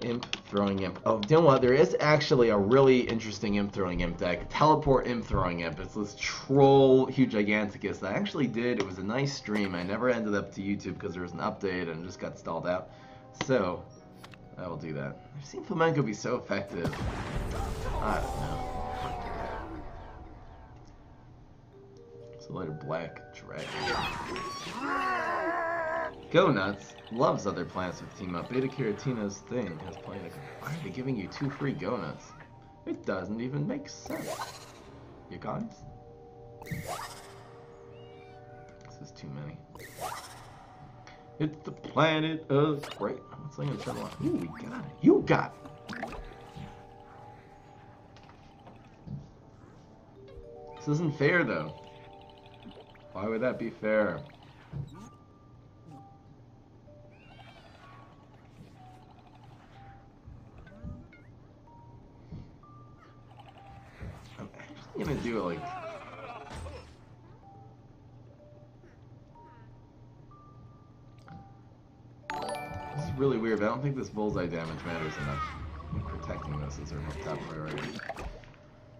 Imp throwing imp. Oh, you know what? There is actually a really interesting imp throwing imp deck. Teleport imp throwing imp. It's this troll Huge Giganticus that I actually did. It was a nice stream. I never ended up to YouTube because there was an update and it just got stalled out. So, I will do that. I've seen Flamenco be so effective. I don't know. Lighter black dragon. Go Nuts loves other planets with team up. Beta Carotena's thing has played a. Why are they giving you 2 free Go Nuts? It doesn't even make sense. You guys? This is too many. It's the planet of great. What's I gonna turn on? Ooh, we got it. You got it. This isn't fair though. Why would that be fair? I'm actually gonna do it like... This is really weird, but I don't think this bullseye damage matters enough. Protecting this is our top priority.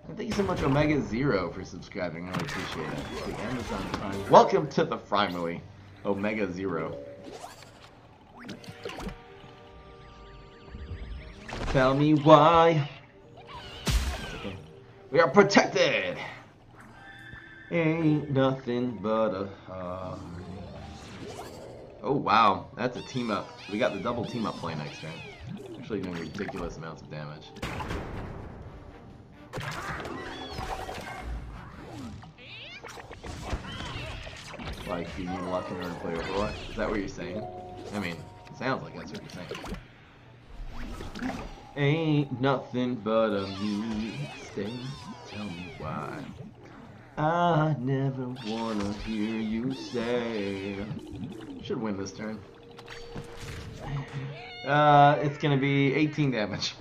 And thank you so much, Omega Zero, for subscribing. I really appreciate it. The Amazon Prime. Welcome to the Primary, Omega Zero. Tell me why. Okay. We are protected. Ain't nothing but a heart. Oh wow, that's a team up. We got the double team up play next turn. Actually doing ridiculous amounts of damage. Like, you need luck in order to play Overwatch? Is that what you're saying? I mean, it sounds like that's what you're saying. Ain't nothing but a mistake. Tell me why. I never wanna hear you say. Should win this turn. It's gonna be 18 damage.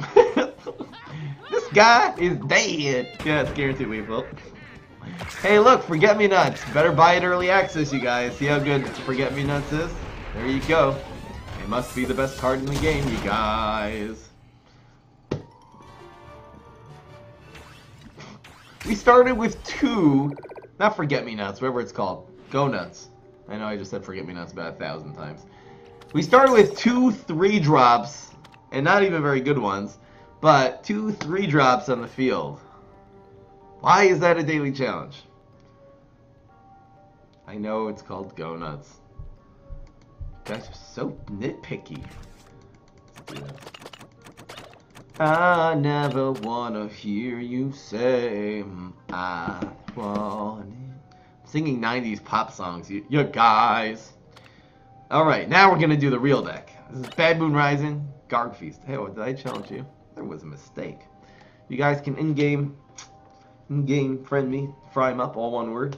This guy is dead. Yeah, it's guaranteed lethal. Hey, look, Forget-Me-Nuts. Better buy it early access, you guys. See how good Forget-Me-Nuts is? There you go. It must be the best card in the game, you guys. We started with 2, not Forget-Me-Nuts, whatever it's called. Go Nuts. I know I just said Forget-Me-Nuts about 1,000 times. We started with 2 3-drops, and not even very good ones, but 2 3-drops on the field. Why is that a daily challenge? I know it's called Go Nuts. You guys are so nitpicky. Let's do that. I never wanna hear you say I want it. I'm singing 90s pop songs, you guys. Alright, now we're gonna do the real deck. This is Bad Moon Rising, Garg Feast. Hey, what, did I challenge you? There was a mistake. You guys can in-game friend me, fry 'em up, all one word.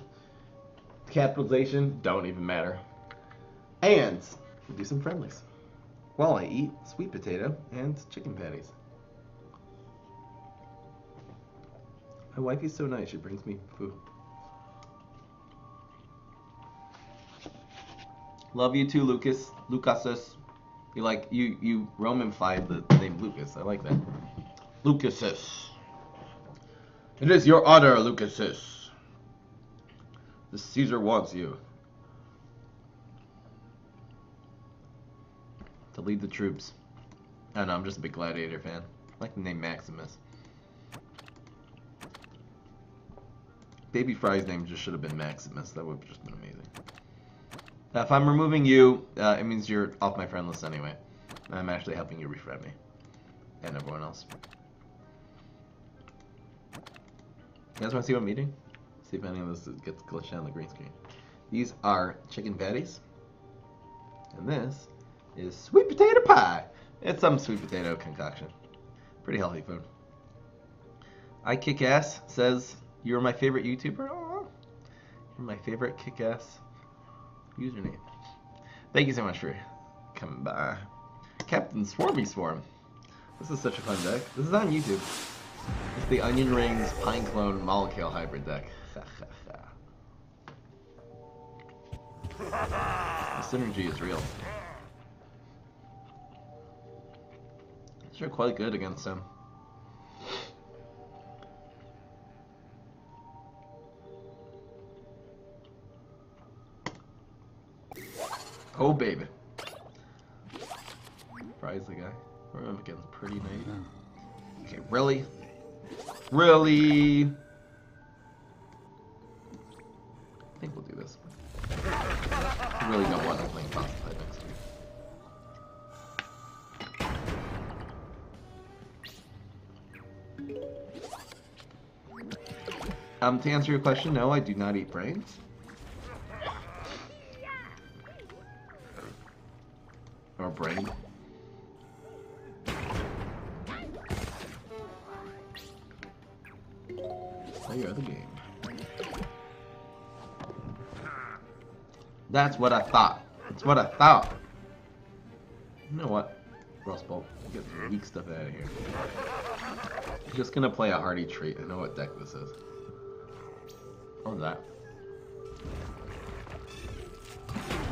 Capitalization, don't even matter. And we'll do some friendlies while I eat sweet potato and chicken patties. My wife is so nice, she brings me food. Love you too, Lucas. Lucasus. You Roman-fied the name Lucas. I like that. Lucasus. It is your honor, Lucasus. The Caesar wants you to lead the troops. I don't know, I'm just a big Gladiator fan. I like the name Maximus. Baby Fry's name just should have been Maximus. That would have just been amazing. If I'm removing you, it means you're off my friend list anyway. I'm actually helping you refriend me. And everyone else. You guys want to see what I'm eating? See if any of this gets glitched out on the green screen. These are chicken patties. And this is sweet potato pie. It's some sweet potato concoction. Pretty healthy food. I Kick Ass says, you're my favorite YouTuber? Oh, you're my favorite kick-ass username. Thank you so much for coming by. Captain Swarmy Swarm. This is such a fun deck. This is on YouTube. It's the Onion Rings Pine Clone Molecule Hybrid deck. The synergy is real. These are quite good against him. Oh, baby. Fry's the guy. We're up against pretty nice. Okay, really? Really? I think we'll do this. I really don't want to play Classified next week. To answer your question, no, I do not eat brains. Or brain. Play the game. That's what I thought. That's what I thought. You know what? Rust Bolt. Get the weak stuff out of here. I'm just gonna play a Hardy Trait. I know what deck this is. What was that?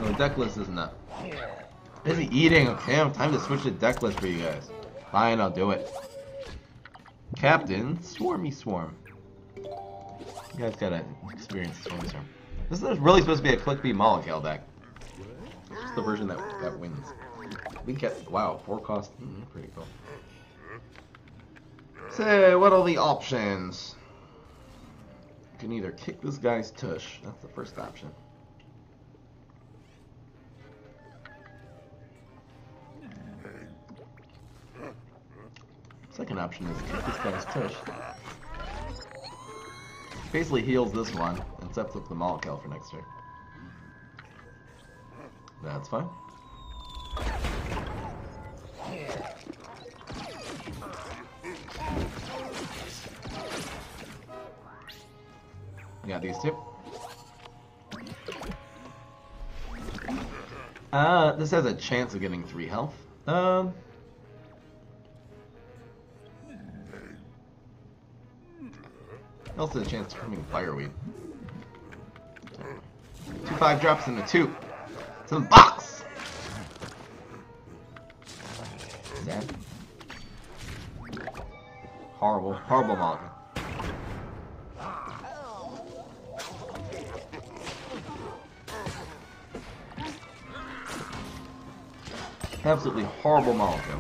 Oh, the deck list isn't that. Busy eating, okay? Time to switch the deck list for you guys. Fine, I'll do it. Captain Swarmy Swarm. You guys gotta experience Swarmy Swarm. This is really supposed to be a Click B Molecule deck. It's the version that wins. We get, wow, 4 cost. Pretty cool. So, what are the options? You can either kick this guy's tush. That's the first option. Second option is kick this guy's tush. Basically heals this one and sets up the Molecule for next turn. That's fine. We got these two. This has a chance of getting 3 health. Also a chance to coming fireweed. 2 5-drops and a 2. It's in the box! Damn. Horrible, horrible mulligan. Absolutely horrible mulligan.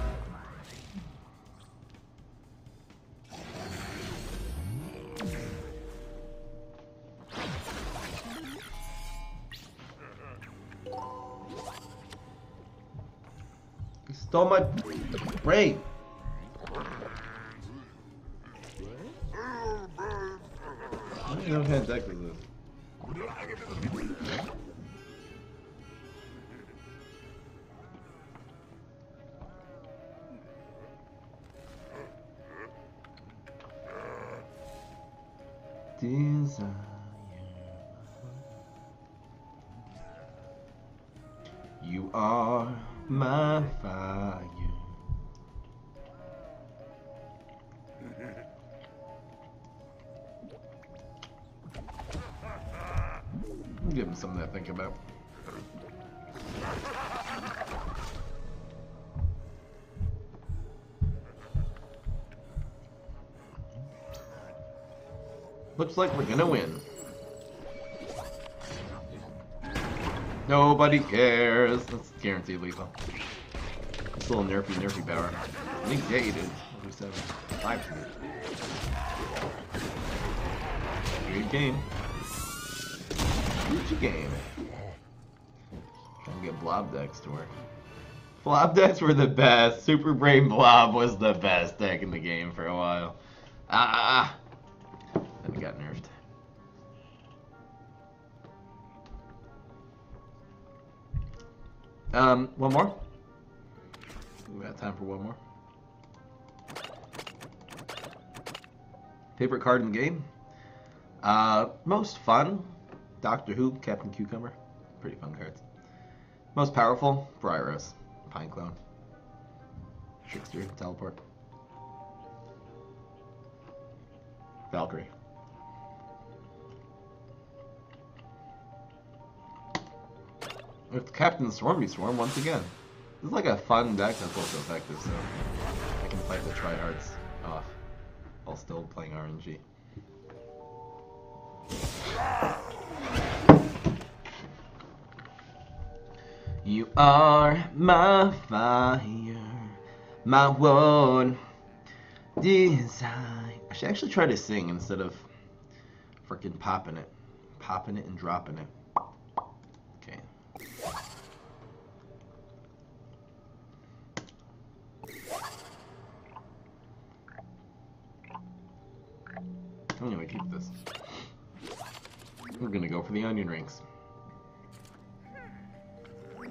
He stole my brain. I don't know what kind of deck is this. Desire. You are my fire. Give him something to think about. Looks like we're gonna win. Nobody cares. That's guaranteed lethal. It's a little nerfy power. Negated. 7. 5. Good game. Good game. Trying to get blob decks to work. Blob decks were the best. Super Brain Blob was the best deck in the game for a while. Then it got nerfed. One more? We got time for one more. Favorite card in the game? Most fun? Doctor Who, Captain Cucumber. Pretty fun cards. Most powerful? Bryros, Pine Clone. Trickster, Teleport. Valkyrie. With Captain Swarmy Swarm once again. This is like a fun deck that's also effective, so I can fight the tryhards off while still playing RNG. You are my fire, my one design. I should actually try to sing instead of freaking popping it and dropping it. Okay. Anyway, keep this. We're gonna go for the onion rings. I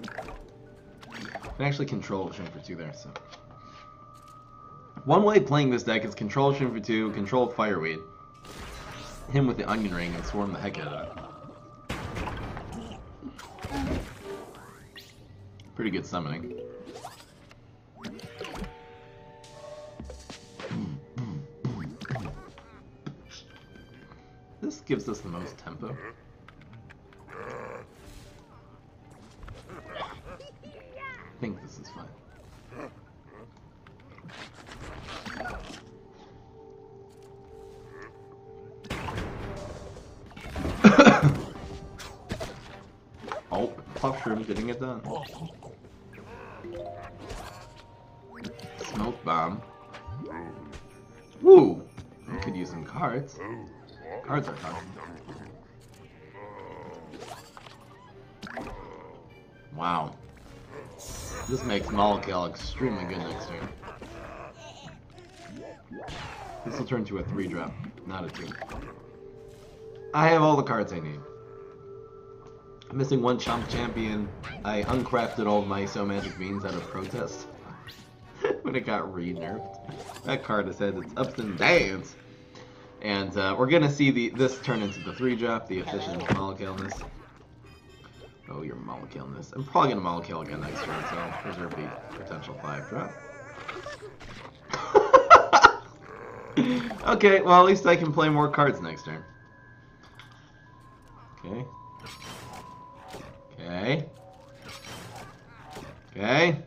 can actually control Shin for 2 there, so. One way of playing this deck is control Shin for 2, control Fireweed, him with the onion ring, and swarm the heck out of it. Pretty good summoning. This gives us the most tempo. I think this is fine. Oh, Puff Shroom getting it done. Smoke Bomb. Woo! We could use some cards. Cards are fun. Wow. This makes Molekil extremely good next turn. This will turn to a 3-drop, not a 2. I have all the cards I need. I'm missing one Chomp Champion. I uncrafted all of my So Magic Beans out of protest when it got re-nerfed. That card has had its ups and downs. And we're gonna see this turn into the 3-drop, the efficient Molekilness. Oh, you're molly-killing this. I'm probably gonna molly-kill again next turn, so reserve the potential 5-drop. Okay, well, at least I can play more cards next turn. Okay. Okay. Okay.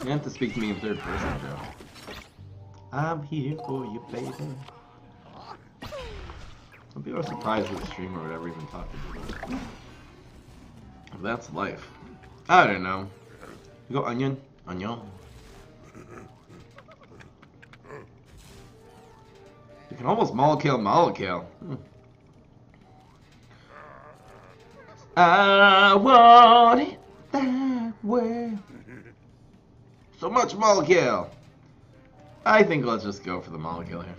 You have to speak to me in third person, Joe. I'm here for you, baby. Some people are surprised with the stream or whatever even talking about. That's life. I don't know. You go onion. Onion. You can almost molly-kill. I want it that way. So much molly-kill. I think let's just go for the molly-kill here.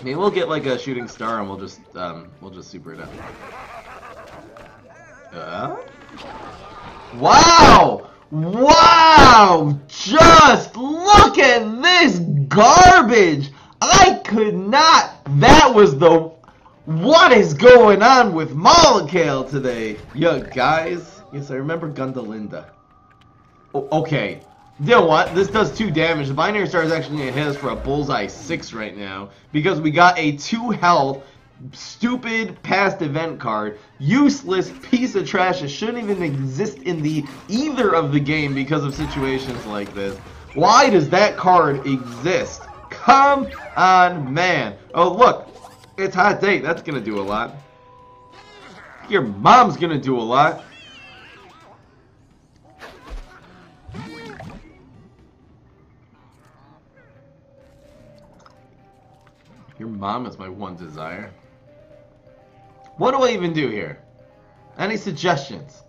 Maybe we'll get like a shooting star and we'll just super it up. Wow! Wow! Just look at this garbage! I could not. That was the. What is going on with molly-kill today? Yo, guys. Yes, I remember Gundalinda. Oh, okay. You know what? This does 2 damage. The binary star is actually going to hit us for a bullseye 6 right now. Because we got a 2 health, stupid past event card. Useless piece of trash that shouldn't even exist in either of the game because of situations like this. Why does that card exist? Come on, man. Oh, look. It's hot date. That's going to do a lot. Your mom's going to do a lot. Your mom is my one desire. What do I even do here? Any suggestions?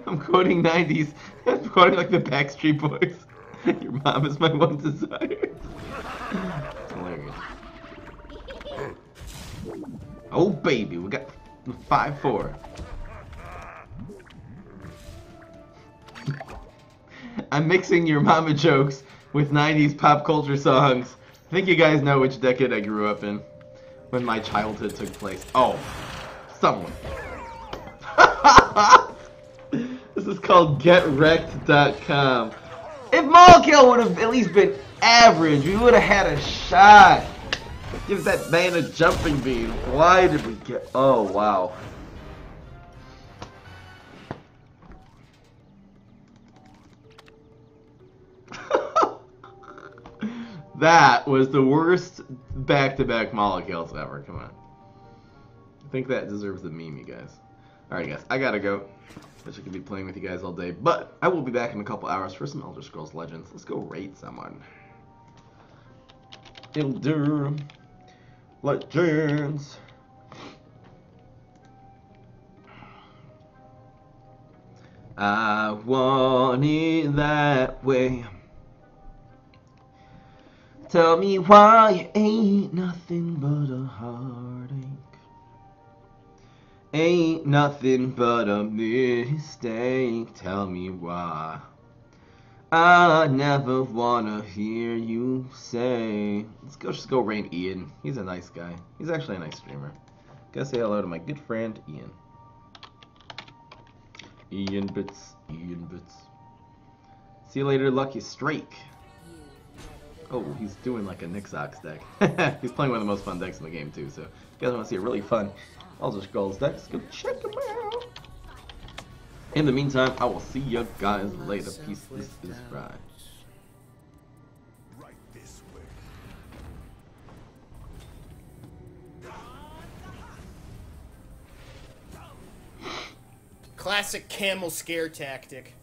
I'm quoting 90s. I'm quoting like the Backstreet Boys. Your mom is my one desire. It's hilarious. Oh baby, we got 5-4. I'm mixing your mama jokes with 90s pop culture songs. I think you guys know which decade I grew up in. When my childhood took place. Oh, someone. This is called GetWrecked.com. If molly-kill would have at least been average, we would have had a shot. Give that man a jumping bean. Why did we get... Oh, wow. That was the worst back-to-back molly-kills ever. Come on. I think that deserves the meme, you guys. Alright, guys. I gotta go. Wish I could be playing with you guys all day. But I will be back in a couple hours for some Elder Scrolls Legends. Let's go raid someone. Elder Legends. I want it that way. Tell me why you ain't nothing but a heartache. Ain't nothing but a mistake. Tell me why. I never wanna hear you say. Just go raid Ian. He's a nice guy. He's actually a nice streamer. Gotta say hello to my good friend Ian. Ian Bits. Ian Bits. See you later, Lucky Strike. Oh, he's doing like a Nixox deck. He's playing one of the most fun decks in the game too, so if you guys want to see a really fun Elder Scrolls decks, go check them out. In the meantime, I will see you guys later. Peace. This is Fry. Right this way. Classic camel scare tactic.